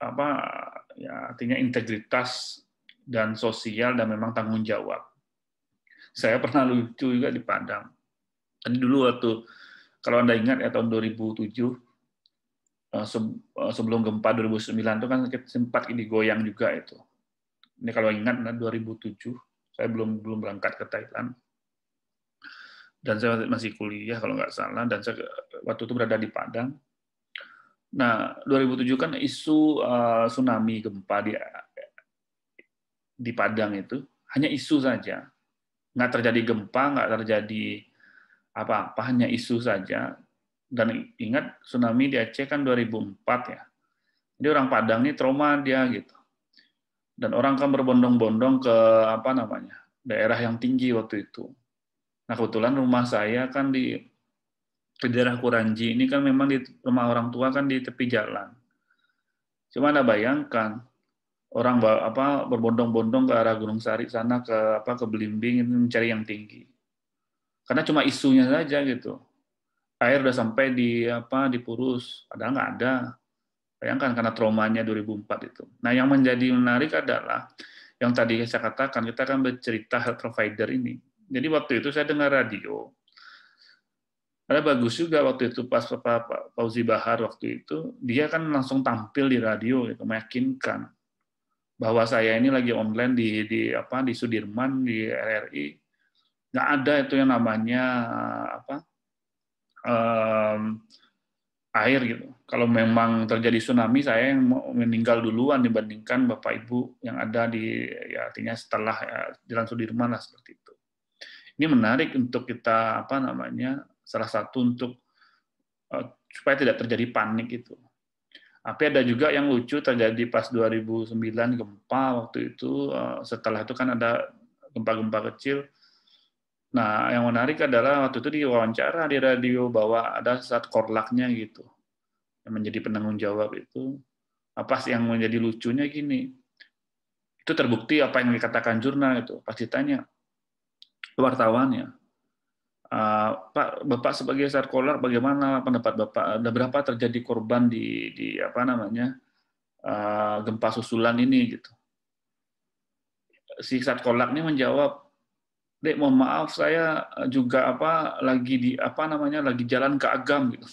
Artinya integritas dan sosial dan memang tanggung jawab. Saya pernah lucu juga di Padang. Tadi dulu waktu, kalau Anda ingat ya tahun 2007, sebelum gempa 2009 itu kan sempat digoyang juga itu. Ini kalau ingat 2007, saya belum berangkat ke Thailand. Dan saya masih kuliah kalau nggak salah, dan saya waktu itu berada di Padang. Nah, 2007 kan isu tsunami gempa di Padang itu hanya isu saja, nggak terjadi gempa, nggak terjadi apa-apa, hanya isu saja. Dan ingat tsunami di Aceh kan 2004 ya, jadi orang Padang ini trauma dia gitu, dan orang kan berbondong-bondong ke daerah yang tinggi waktu itu. Nah kebetulan rumah saya kan di daerah Kuranji ini kan memang di rumah orang tua kan di tepi jalan. Cuma Anda bayangkan orang berbondong-bondong ke arah Gunung Sari sana ke Belimbing itu mencari yang tinggi. Karena cuma isunya saja gitu. Air udah sampai di Purus, padahal nggak ada. Bayangkan karena traumanya 2004 itu. Nah, yang menjadi menarik adalah yang tadi saya katakan, kita kan bercerita health provider ini. Jadi waktu itu saya dengar radio. Ada bagus juga waktu itu pas Pak Fauzi Bahar waktu itu, dia kan langsung tampil di radio gitu, meyakinkan bahwa saya ini lagi online di Sudirman di RRI, nggak ada itu yang namanya air gitu. Kalau memang terjadi tsunami, saya yang meninggal duluan dibandingkan Bapak Ibu yang ada artinya setelah Jalan Sudirman lah seperti itu. Ini menarik untuk kita salah satu untuk supaya tidak terjadi panik itu. Tapi ada juga yang lucu terjadi pas 2009 gempa waktu itu, setelah itu kan ada gempa-gempa kecil. Nah, yang menarik adalah waktu itu diwawancara di radio bahwa ada saat korlaknya gitu, yang menjadi penanggung jawab itu. Apa sih yang menjadi lucunya gini? Itu terbukti apa yang dikatakan jurnal itu. Pas ditanya wartawannya, Pak, Bapak sebagai Sat Kolak, bagaimana pendapat Bapak? Ada berapa terjadi korban di gempa susulan ini gitu? Si Sat Kolak ini menjawab, Dek, mohon maaf, saya juga lagi jalan ke Agam gitu.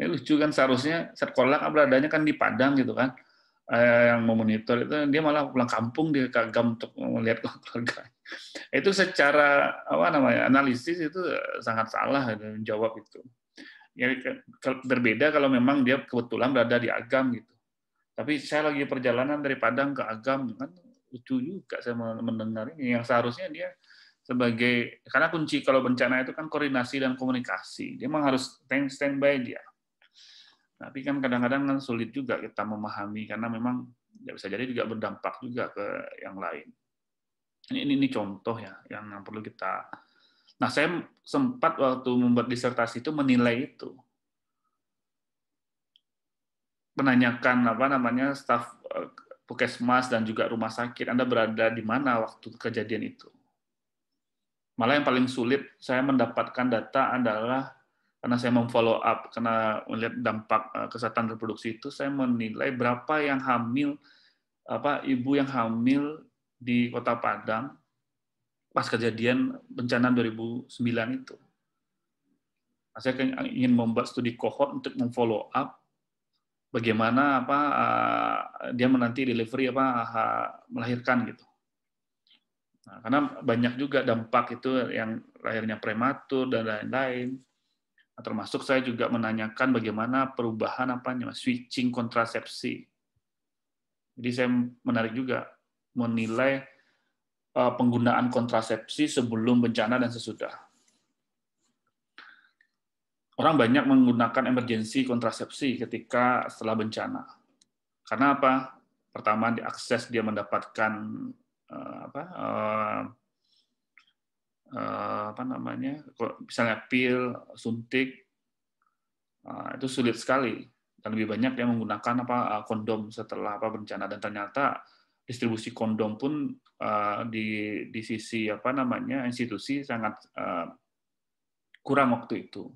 Ya, lucu kan, seharusnya Sat Kolak beradanya kan di Padang gitu kan. Yang memonitor itu dia malah pulang kampung dia ke Agam untuk melihat keluarga. Itu secara analisis itu sangat salah menjawab itu. Ya, berbeda kalau memang dia kebetulan berada di Agam gitu. Tapi saya lagi perjalanan dari Padang ke Agam kan, lucu juga saya mendengar ini, yang seharusnya dia karena kunci kalau bencana itu kan koordinasi dan komunikasi. Dia memang harus standby dia. Tapi kan kadang-kadang kan sulit juga kita memahami karena memang bisa jadi juga berdampak juga ke yang lain. Ini contoh ya yang perlu kita. Nah, saya sempat waktu membuat disertasi itu menilai itu. Menanyakan staf Puskesmas dan juga rumah sakit, Anda berada di mana waktu kejadian itu. Malah yang paling sulit saya mendapatkan data adalah karena saya memfollow up, karena melihat dampak kesehatan reproduksi itu, saya menilai berapa yang hamil, ibu yang hamil di Kota Padang pas kejadian bencana 2009 itu. Nah, saya ingin membuat studi kohort untuk memfollow up bagaimana dia menanti delivery melahirkan gitu. Nah, karena banyak juga dampak itu yang lahirnya prematur dan lain-lain. Nah, termasuk saya juga menanyakan bagaimana perubahan switching kontrasepsi. Jadi saya menarik juga menilai penggunaan kontrasepsi sebelum bencana dan sesudah. Orang banyak menggunakan emergency kontrasepsi setelah bencana. Karena apa? Pertama, diakses dia mendapatkan misalnya pil, suntik, itu sulit sekali. Dan lebih banyak yang menggunakan kondom setelah bencana, dan ternyata distribusi kondom pun di sisi institusi sangat kurang waktu itu.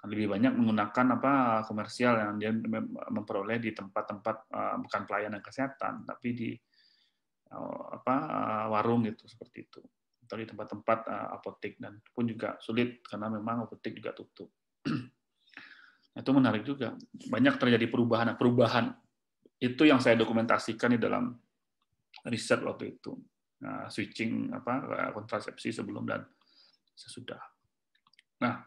Lebih banyak menggunakan komersial yang dia memperoleh di tempat-tempat bukan pelayanan kesehatan, tapi di warung gitu, seperti itu, atau di tempat-tempat apotek, dan pun juga sulit karena memang apotek juga tutup. Itu menarik juga, banyak terjadi perubahan itu yang saya dokumentasikan di dalam riset waktu itu. Switching kontrasepsi sebelum dan sesudah. Nah,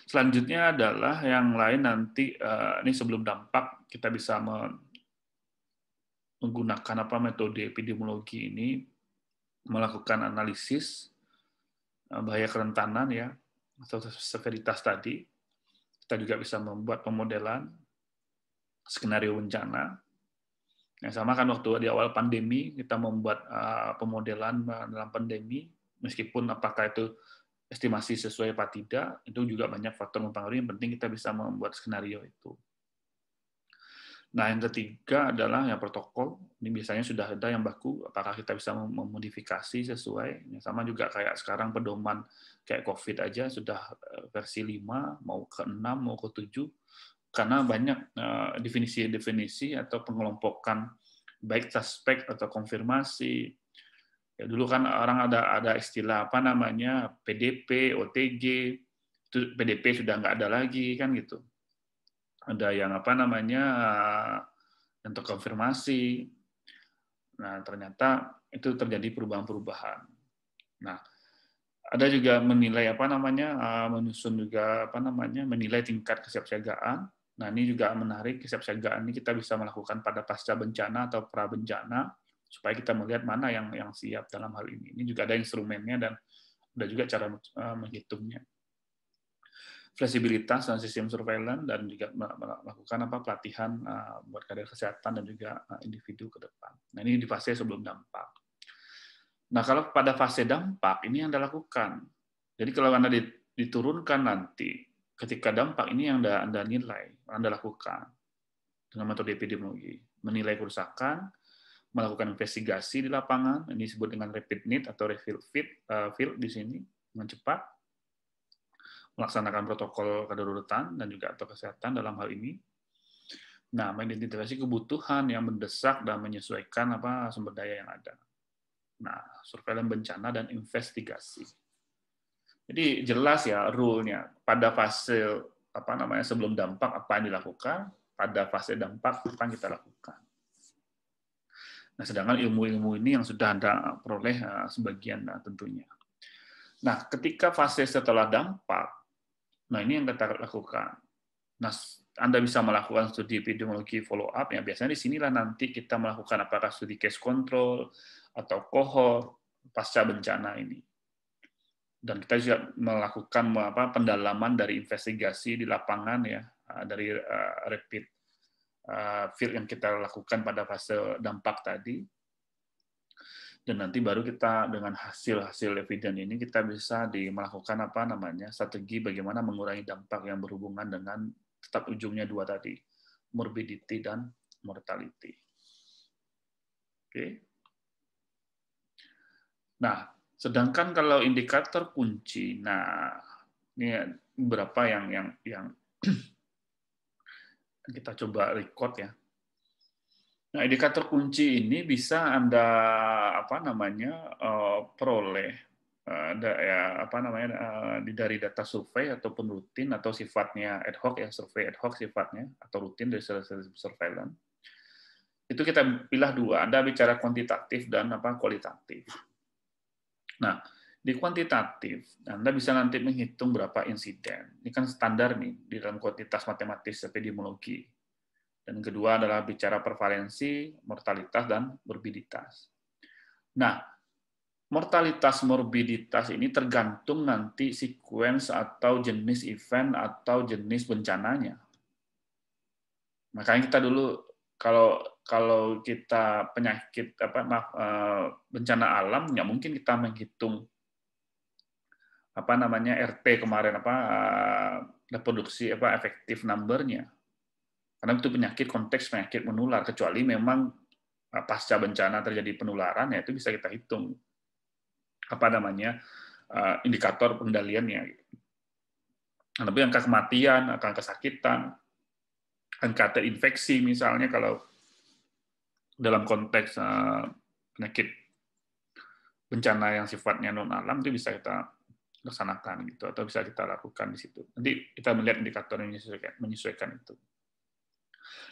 selanjutnya adalah yang lain nanti, ini sebelum dampak, kita bisa menggunakan metode epidemiologi ini, melakukan analisis bahaya kerentanan ya, atau severitas tadi. Kita juga bisa membuat pemodelan skenario bencana. Yang sama kan waktu di awal pandemi, kita membuat pemodelan dalam pandemi, meskipun apakah itu estimasi sesuai apa tidak, itu juga banyak faktor mempengaruhi, yang penting kita bisa membuat skenario itu. Nah, yang ketiga adalah protokol. Ini biasanya sudah ada yang baku, apakah kita bisa memodifikasi sesuai. Sama juga kayak sekarang pedoman kayak COVID aja sudah versi 5, mau ke 6, mau ke 7, karena banyak definisi-definisi atau pengelompokan baik suspek atau konfirmasi. Ya, dulu kan orang ada istilah PDP, OTG, itu PDP sudah nggak ada lagi kan gitu. Ada yang untuk konfirmasi. Nah, ternyata itu terjadi perubahan-perubahan. Nah, ada juga menilai menyusun juga menilai tingkat kesiapsiagaan. Nah, ini juga menarik, kesiapsiagaan ini kita bisa melakukan pada pasca bencana atau pra bencana, supaya kita melihat mana yang siap dalam hal ini. Ini juga ada instrumennya dan ada juga cara menghitungnya. Fleksibilitas dan sistem surveillance, dan juga melakukan pelatihan buat kader kesehatan dan juga individu ke depan. Nah, ini di fase sebelum dampak. Nah, kalau pada fase dampak ini yang Anda lakukan. Jadi kalau Anda diturunkan nanti ketika dampak, ini yang Anda nilai, Anda lakukan dengan metode epidemiologi, menilai kerusakan, melakukan investigasi di lapangan, ini disebut dengan rapid need atau refill field di sini, dengan cepat, melaksanakan protokol kedaruratan dan juga atau kesehatan dalam hal ini. Nah, mengidentifikasi kebutuhan yang mendesak dan menyesuaikan sumber daya yang ada. Nah, surveillance bencana dan investigasi. Jadi jelas ya rule-nya, pada fase sebelum dampak apa yang dilakukan, pada fase dampak apa yang kita lakukan. Nah, sedangkan ilmu-ilmu ini yang sudah Anda peroleh sebagian tentunya. Nah, ketika fase setelah dampak, nah ini yang kita lakukan. Nah, Anda bisa melakukan studi epidemiologi follow up, ya biasanya di sinilah nanti kita melakukan apakah studi case control atau cohort pasca bencana ini. Dan kita juga melakukan pendalaman dari investigasi di lapangan ya, dari rapid field yang kita lakukan pada fase dampak tadi. Dan nanti baru kita dengan hasil evidence ini kita bisa melakukan strategi bagaimana mengurangi dampak yang berhubungan dengan tetap ujungnya dua tadi, morbidity dan mortality. Oke. Nah, sedangkan kalau indikator kunci, nah ini beberapa yang kita coba record ya. Nah, indikator kunci ini bisa Anda peroleh dari data survei ataupun rutin atau sifatnya ad hoc ya, survei ad hoc sifatnya atau rutin dari surveillance. Itu kita pilih dua, Anda bicara kuantitatif dan kualitatif. Nah, di kuantitatif Anda bisa nanti menghitung berapa insiden. Ini kan standar nih di dalam kuantitas matematis epidemiologi. Dan kedua adalah bicara prevalensi, mortalitas, dan morbiditas. Nah, mortalitas morbiditas ini tergantung nanti sequence atau jenis event atau jenis bencananya. Makanya kita dulu kalau kita penyakit bencana alam, nggak mungkin kita menghitung RT kemarin reproduksi efektif number-nya. Karena itu penyakit konteks penyakit menular, kecuali memang pasca bencana terjadi penularan, ya itu bisa kita hitung indikator pengendaliannya. Tapi angka kematian, angka kesakitan, angka terinfeksi misalnya kalau dalam konteks penyakit bencana yang sifatnya non alam itu bisa kita laksanakan gitu, atau bisa kita lakukan di situ. Nanti kita melihat indikator yang menyesuaikan itu.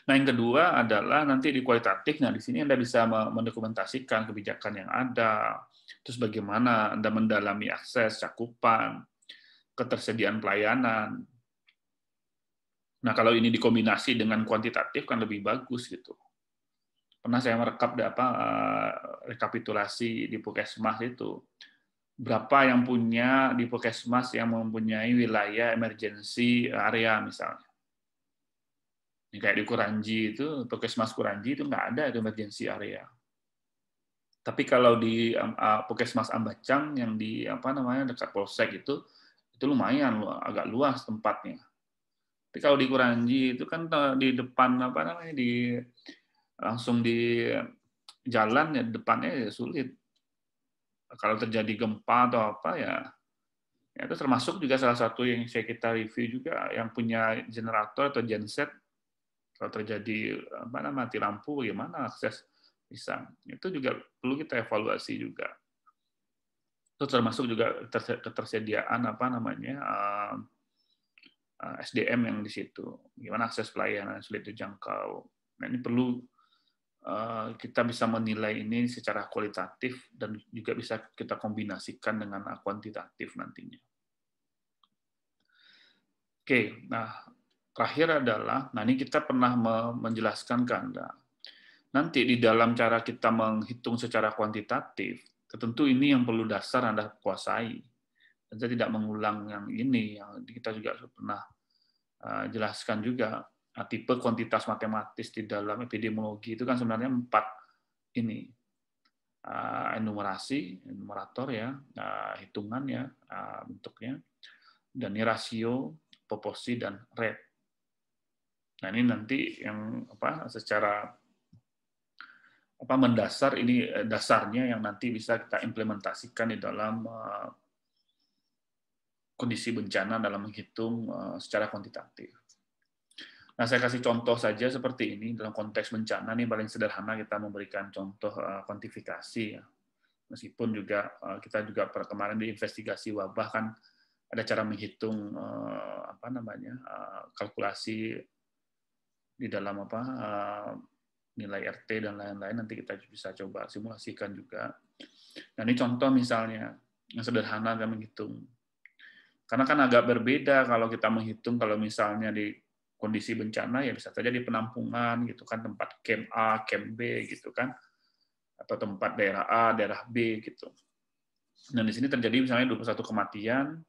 Nah, yang kedua adalah nanti di kualitatif. Nah, di sini Anda bisa mendokumentasikan kebijakan yang ada, terus bagaimana Anda mendalami akses, cakupan, ketersediaan pelayanan. Nah, kalau ini dikombinasi dengan kuantitatif kan lebih bagus gitu. Pernah saya merekap rekapitulasi di Puskesmas itu, berapa yang punya di Puskesmas yang mempunyai wilayah emergency area misalnya. Kayak di Kuranji itu, Puskesmas Kuranji itu nggak ada emergency area. Tapi kalau di Puskesmas Ambacang yang di dekat Polsek itu lumayan agak luas tempatnya. Tapi kalau di Kuranji itu kan di depan langsung di jalan ya, depannya ya sulit. Kalau terjadi gempa atau apa ya itu termasuk juga salah satu yang kita review juga, yang punya generator atau genset. Kalau terjadi mati lampu, bagaimana akses bisa? Itu juga perlu kita evaluasi juga. Itu termasuk juga ketersediaan SDM yang di situ. Bagaimana akses pelayanan sulit dijangkau. Nah, ini perlu kita bisa menilai ini secara kualitatif dan juga bisa kita kombinasikan dengan kuantitatif nantinya. Oke, nah terakhir adalah, ini kita pernah menjelaskan ke Anda. Nanti di dalam cara kita menghitung secara kuantitatif, tentu ini yang perlu dasar Anda kuasai. Dan saya tidak mengulang yang ini, yang kita juga pernah jelaskan juga. Tipe kuantitas matematis di dalam epidemiologi itu kan sebenarnya 4 ini. Enumerator ya, hitungan ya, bentuknya, dan ini rasio, proporsi, dan rate. Nah, ini nanti yang secara mendasar, ini dasarnya yang nanti bisa kita implementasikan di dalam kondisi bencana dalam menghitung secara kuantitatif. Nah, saya kasih contoh saja seperti ini dalam konteks bencana. Ini paling sederhana kita memberikan contoh kuantifikasi ya. Meskipun juga kita juga kemarin di investigasi wabah kan ada cara menghitung kalkulasi di dalam nilai RT dan lain-lain, nanti kita bisa coba simulasikan juga. Nah, ini contoh misalnya yang sederhana kita menghitung. Karena kan agak berbeda kalau kita menghitung kalau misalnya di kondisi bencana ya bisa saja di penampungan gitu kan, tempat camp A, camp B gitu kan, atau tempat daerah A, daerah B gitu. Nah, di sini terjadi misalnya 21 kematian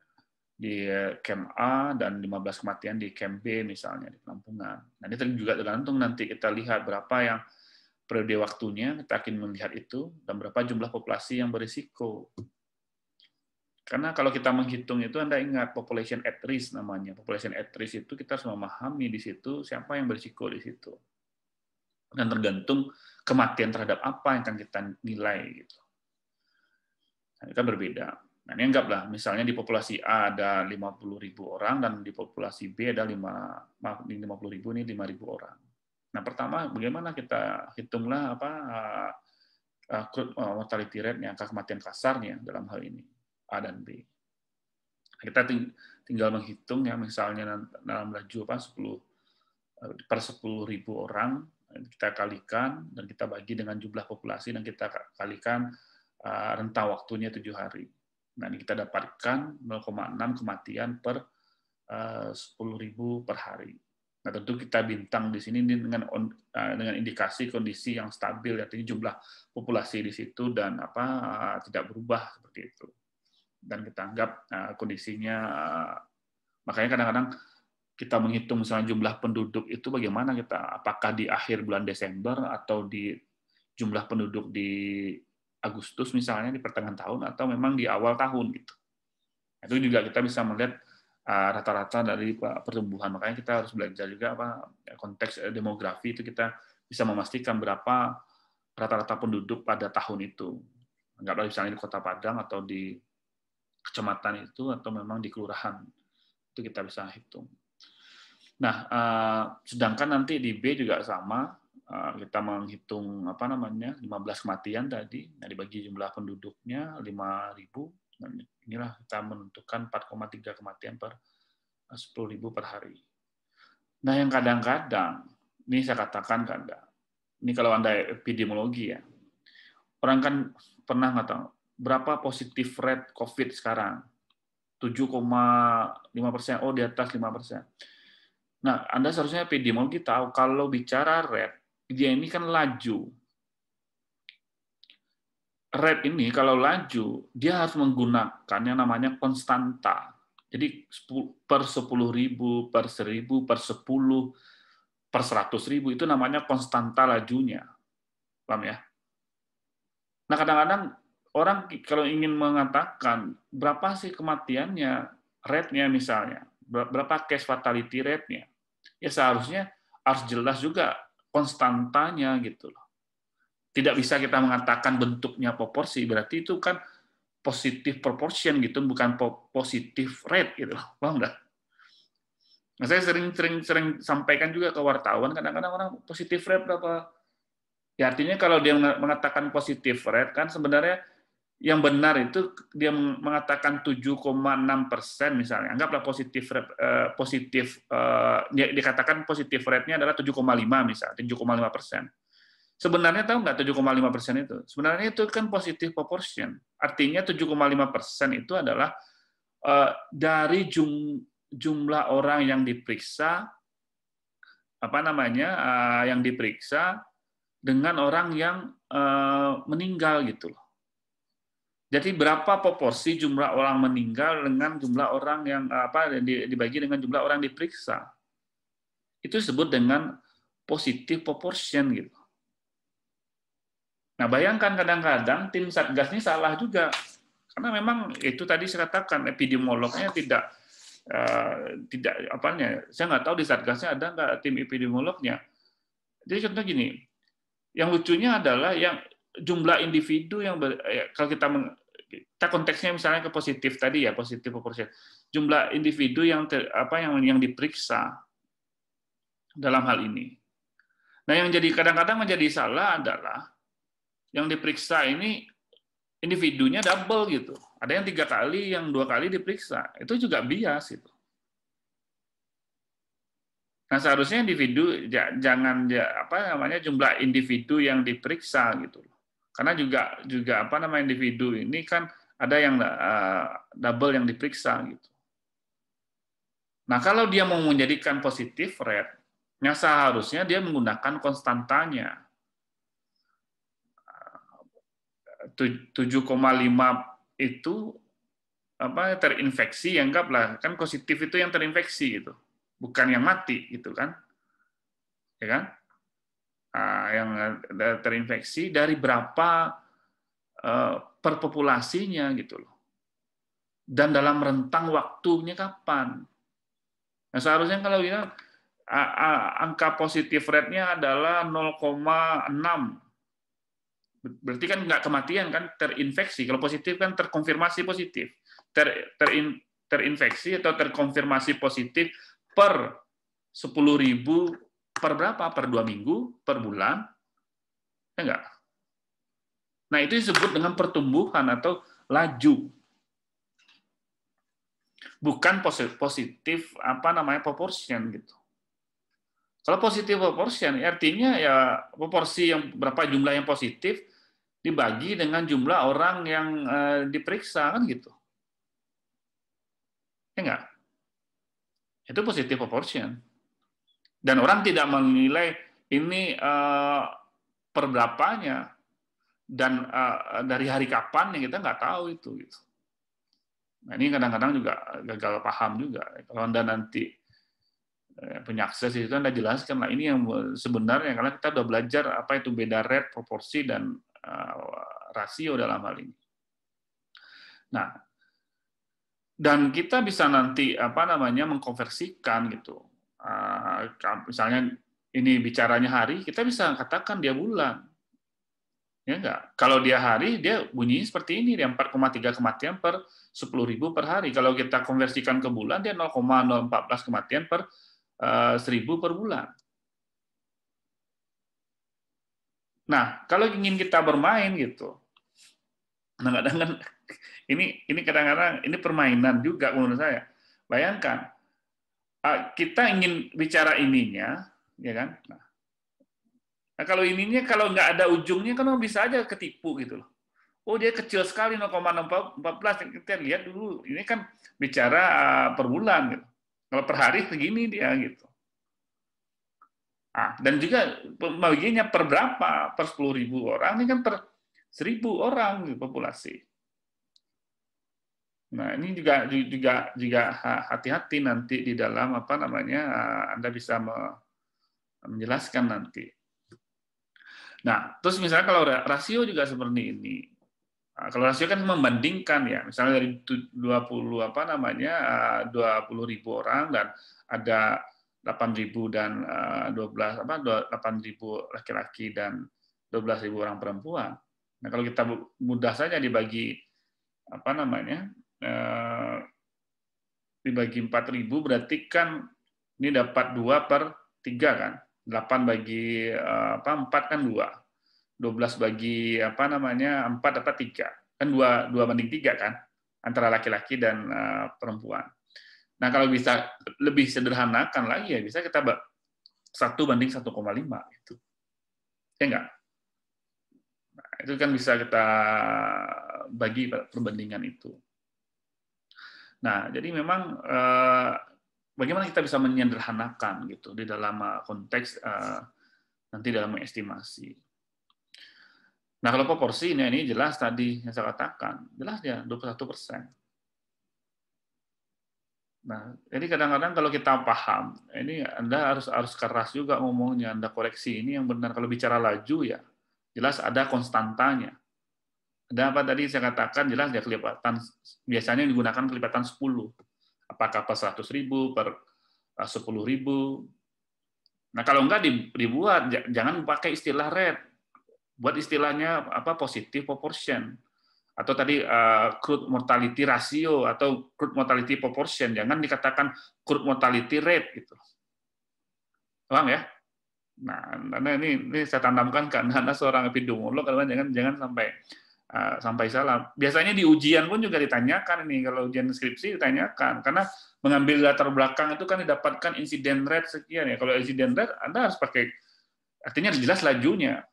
di camp A dan 15 kematian di camp B misalnya di penampungan. Nah, ini juga tergantung nanti kita lihat berapa yang periode waktunya, kita akan melihat itu, dan berapa jumlah populasi yang berisiko. Karena kalau kita menghitung itu, Anda ingat population at risk namanya. Population at risk itu kita harus memahami di situ siapa yang berisiko di situ. Dan tergantung kematian terhadap apa yang akan kita nilai gitu. Nah, itu berbeda. Nah, ini anggaplah misalnya di populasi A ada 50.000 orang dan di populasi B ada 50.000 ini 5.000 orang. Nah, pertama bagaimana kita hitunglah mortality rate-nya, angka kematian kasarnya dalam hal ini A dan B. Kita tinggal menghitung ya, misalnya dalam laju 10 per 10.000 orang kita kalikan dan kita bagi dengan jumlah populasi dan kita kalikan rentang waktunya 7 hari. Nah, ini kita dapatkan 0,6 kematian per 10.000 per hari. Nah, tentu kita bintang di sini dengan indikasi kondisi yang stabil, artinya jumlah populasi di situ dan tidak berubah seperti itu. Dan kita anggap kondisinya, makanya kadang-kadang kita menghitung misalnya jumlah penduduk itu bagaimana kita, apakah di akhir bulan Desember atau di jumlah penduduk di Agustus misalnya di pertengahan tahun atau memang di awal tahun gitu. Itu juga kita bisa melihat rata-rata dari pertumbuhan. Makanya kita harus belajar juga konteks demografi itu kita bisa memastikan berapa rata-rata penduduk pada tahun itu. Anggaplah misalnya di Kota Padang atau di kecamatan itu atau memang di kelurahan. Itu kita bisa hitung. Nah, sedangkan nanti di B juga sama, kita menghitung 15 kematian tadi, nah dibagi jumlah penduduknya 5.000, dan inilah kita menentukan 4,3 kematian per 10.000 per hari. Nah, yang kadang-kadang, ini saya katakan kadang, ini kalau Anda epidemiologi ya, orang kan pernah nggak tahu berapa positif rate COVID sekarang, 7,5%, oh di atas 5%. Nah, Anda seharusnya epidemiologi tahu kalau bicara rate, dia ini kan laju. Rate ini kalau laju, dia harus menggunakan yang namanya konstanta. Jadi per 10.000, per 1.000, per 10, per 100.000 itu namanya konstanta lajunya. Paham ya? Nah, kadang-kadang orang kalau ingin mengatakan berapa sih kematiannya, rate-nya misalnya, berapa case fatality rate-nya, ya seharusnya harus jelas juga konstantanya gitu loh. Tidak bisa kita mengatakan bentuknya proporsi, berarti itu kan positif proportion gitu, bukan positif rate gitu loh. Paham nggak? Nah, saya sering sampaikan juga ke wartawan, kadang-kadang orang positif rate berapa? Ya artinya kalau dia mengatakan positif rate kan sebenarnya yang benar itu dia mengatakan 7,6% misalnya, anggaplah dikatakan positif rate-nya adalah 7,5 misalnya, 7,5%. Sebenarnya tahu nggak 7,5% itu? Sebenarnya itu kan positif proportion. Artinya 7,5% itu adalah dari jumlah orang yang diperiksa, yang diperiksa dengan orang yang meninggal gitu loh. Jadi berapa proporsi jumlah orang meninggal dengan jumlah orang yang dibagi dengan jumlah orang diperiksa? Itu disebut dengan positive proportion gitu. Nah, bayangkan kadang-kadang tim Satgas ini salah juga. Karena memang itu tadi saya katakan epidemiolognya tidak saya nggak tahu di Satgasnya ada nggak tim epidemiolognya. Jadi contoh gini, yang lucunya adalah yang jumlah individu yang kalau kita konteksnya misalnya ke positif tadi ya, positif proportion. Jumlah individu yang diperiksa dalam hal ini. Nah, yang jadi kadang-kadang menjadi salah adalah yang diperiksa ini individunya double gitu. Ada yang 3 kali, yang 2 kali diperiksa. Itu juga bias itu. Nah, seharusnya individu jangan jumlah individu yang diperiksa gitu. Karena juga individu ini kan ada yang double yang diperiksa gitu. Nah, kalau dia mau menjadikan positif rate, seharusnya dia menggunakan konstantanya. 7,5 itu terinfeksi, anggaplah kan positif itu yang terinfeksi gitu, bukan yang mati gitu kan, ya kan? Yang terinfeksi dari berapa per populasinya gitu loh, dan dalam rentang waktunya kapan. Nah, seharusnya kalau bilang angka positif rate-nya adalah 0,6. Berarti kan nggak kematian kan, terinfeksi. Kalau positif kan terkonfirmasi positif. Terinfeksi atau terkonfirmasi positif per 10.000 per berapa? Per 2 minggu, per bulan? Ya enggak? Nah, itu disebut dengan pertumbuhan atau laju. Bukan positif proportion gitu. Kalau positif proportion artinya ya proporsi yang berapa jumlah yang positif dibagi dengan jumlah orang yang diperiksa kan gitu. Ya enggak? Itu positive proportion. Dan orang tidak menilai ini per berapanya dan dari hari kapan yang kita nggak tahu itu. Gitu. Nah, ini kadang-kadang juga gagal paham juga. Kalau Anda nanti punya akses itu Anda jelaskan lah ini yang sebenarnya karena kita sudah belajar apa itu beda rate, proporsi dan rasio dalam hal ini. Nah, dan kita bisa nanti mengkonversikan gitu. Misalnya ini bicaranya hari, kita bisa katakan dia bulan. Ya enggak. Kalau dia hari, dia bunyinya seperti ini, dia 4,3 kematian per 10.000 per hari. Kalau kita konversikan ke bulan, dia 0,014 kematian per 1.000 per bulan. Nah, kalau ingin kita bermain gitu, kadang-kadang kan ini kadang-kadang ini permainan juga menurut saya. Bayangkan, kita ingin bicara ininya, ya kan? Nah, kalau ininya kalau nggak ada ujungnya kan bisa aja ketipu gitu loh. Oh dia kecil sekali 0,14. Kita lihat dulu, ini kan bicara per bulan gitu. Kalau per hari segini dia gitu. Dan juga pembagiannya per berapa? Per 10.000 orang, ini kan per 1.000 orang gitu, populasi. Nah ini juga hati-hati nanti di dalam apa namanya Anda bisa menjelaskan nanti. Nah terus misalnya kalau rasio juga seperti ini. Nah, kalau rasio kan membandingkan ya, misalnya dari 20.000 orang dan ada 8.000 dan 8.000 laki-laki dan 12.000 orang perempuan. Nah kalau kita mudah saja dibagi apa namanya dibagi 4.000 berarti kan ini dapat 2/3 kan, 8 bagi 4 kan 2, 12 bagi 4 dapat 3, kan 2/3 kan antara laki-laki dan perempuan. Nah kalau bisa lebih sederhanakan lagi ya bisa kita 1/1,5 gitu, ya enggak? Nah, itu kan bisa kita bagi perbandingan itu. Nah, jadi memang bagaimana kita bisa menyederhanakan gitu di dalam konteks nanti dalam estimasi. Nah, kalau proporsi ini jelas tadi yang saya katakan, jelas ya 21%. Nah, jadi kadang-kadang kalau kita paham, ini Anda harus keras juga ngomongnya, Anda koreksi ini yang benar. Kalau bicara laju ya, jelas ada konstantanya. Ada apa tadi saya katakan jelas ya kelipatan, biasanya digunakan kelipatan 10. Apakah per 100.000, per 10.000. Nah kalau enggak dibuat, jangan pakai istilah rate. Buat istilahnya positive proportion. Atau tadi crude mortality ratio atau crude mortality proportion. Jangan dikatakan crude mortality rate gitu. Paham ya? Nah, ini saya tanamkan karena seorang epidemiolog, jangan sampai salah. Biasanya di ujian pun juga ditanyakan ini, kalau ujian skripsi ditanyakan, karena mengambil latar belakang itu kan didapatkan insiden rate sekian ya. Kalau insiden rate Anda harus pakai, artinya jelas lajunya.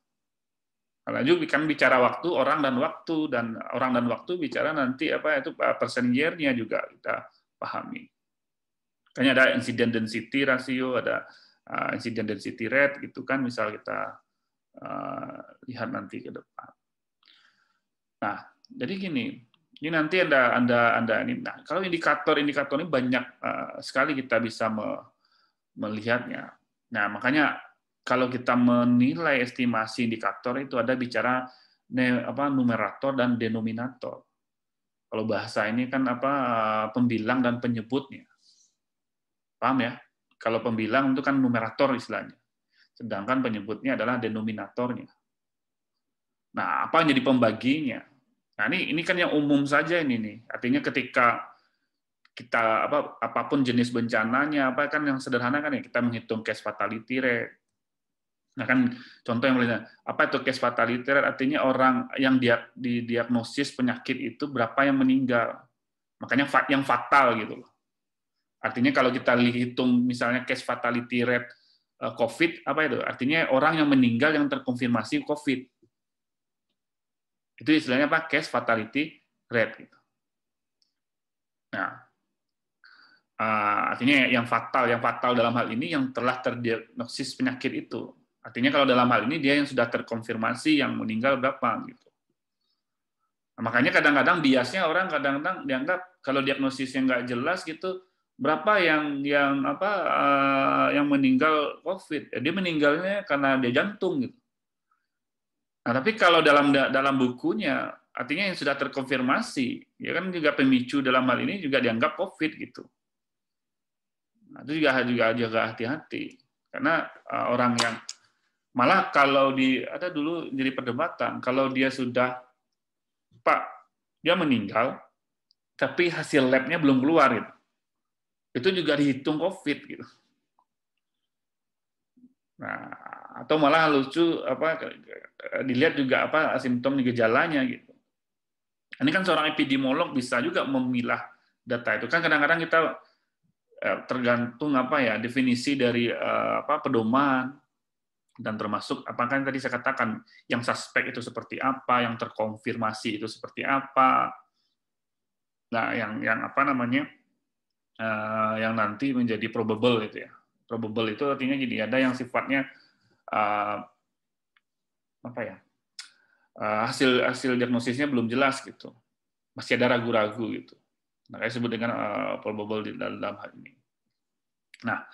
Laju kan bicara waktu, orang dan waktu bicara nanti persen year-nya juga kita pahami. Makanya ada insiden density ratio, ada insiden density rate gitu kan, misal kita lihat nanti ke depan. Nah, jadi gini, ini nanti Anda ini. Nah, kalau indikator ini banyak sekali kita bisa melihatnya. Nah, makanya kalau kita menilai estimasi indikator itu ada bicara numerator dan denominator. Kalau bahasa ini kan pembilang dan penyebutnya. Paham ya? Kalau pembilang itu kan numerator istilahnya. Sedangkan penyebutnya adalah denominatornya. Nah, apa yang jadi pembaginya? Nah, ini kan yang umum saja ini nih. Artinya ketika kita apapun jenis bencananya, kan yang sederhana kan ya kita menghitung case fatality rate. Nah, kan contoh yang lainnya, apa itu case fatality rate? Artinya orang yang didiagnosis penyakit itu berapa yang meninggal. Makanya yang fatal gitu loh. Artinya kalau kita hitung misalnya case fatality rate COVID, apa itu? Artinya orang yang meninggal yang terkonfirmasi COVID. Itu istilahnya apa? Case fatality rate. Gitu. Nah, artinya yang fatal dalam hal ini yang telah terdiagnosis penyakit itu. Artinya kalau dalam hal ini dia yang sudah terkonfirmasi yang meninggal berapa gitu. Nah, makanya kadang-kadang biasnya orang kadang-kadang dianggap kalau diagnosisnya nggak jelas gitu, berapa yang meninggal COVID? Ya, dia meninggalnya karena dia jantung gitu. Nah, tapi kalau dalam bukunya, artinya yang sudah terkonfirmasi, ya kan juga pemicu dalam hal ini juga dianggap COVID gitu. Nah, itu juga hati-hati, karena orang yang Malah kalau ada dulu jadi perdebatan, kalau dia sudah, Pak, dia meninggal, tapi hasil labnya belum keluar, gitu. Itu juga dihitung COVID, gitu. Nah, atau malah lucu dilihat juga simptom gejalanya, gitu. Ini kan seorang epidemiolog bisa juga memilah data itu. Kan kadang-kadang kita tergantung definisi dari pedoman, dan termasuk apakah yang tadi saya katakan yang suspek itu seperti apa, yang terkonfirmasi itu seperti apa. Nah, yang nanti menjadi probable itu ya. Probable itu artinya gini, ada yang sifatnya hasil diagnosisnya belum jelas gitu, masih ada ragu-ragu gitu. Nah, saya sebut dengan probable di dalam hal ini. Nah,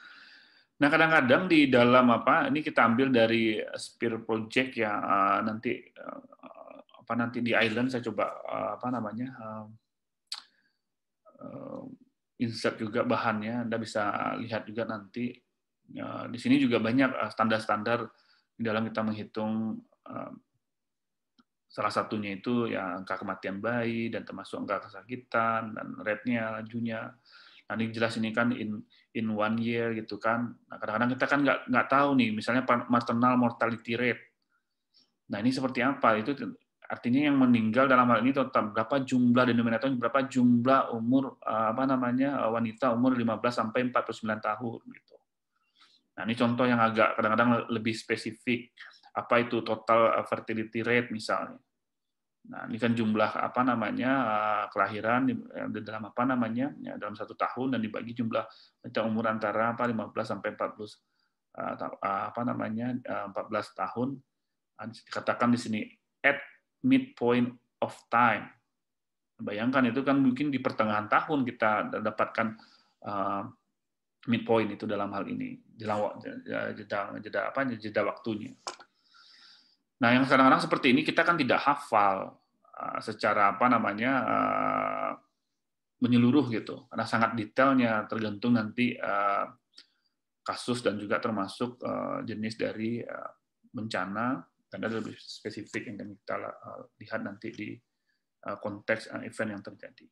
kadang-kadang di dalam ini kita ambil dari Spear Project ya, nanti di Island saya coba insert juga bahannya, Anda bisa lihat juga nanti. Di sini juga banyak standar-standar di dalam kita menghitung, salah satunya itu ya angka kematian bayi dan termasuk angka kesakitan dan rate-nya, lajunya. Nah, ini jelas ini kan in 1 year gitu kan. Nah, kadang-kadang kita kan nggak tahu nih, misalnya maternal mortality rate. Nah, ini seperti apa? Itu artinya yang meninggal dalam hal ini total berapa jumlah denominator, berapa jumlah umur wanita umur 15 sampai 49 tahun gitu. Nah, ini contoh yang agak kadang-kadang lebih spesifik. Apa itu total fertility rate misalnya. Nah, ini kan jumlah kelahiran di dalam dalam 1 tahun dan dibagi jumlah umur antara 15 sampai 14 tahun. Dikatakan di sini at midpoint of time. Bayangkan itu kan mungkin di pertengahan tahun kita dapatkan midpoint itu dalam hal ini, jeda waktunya. Nah, yang kadang-kadang seperti ini kita kan tidak hafal secara menyeluruh gitu, karena sangat detailnya tergantung nanti kasus dan juga termasuk jenis dari bencana, dan ada lebih spesifik yang kita lihat nanti di konteks event yang terjadi.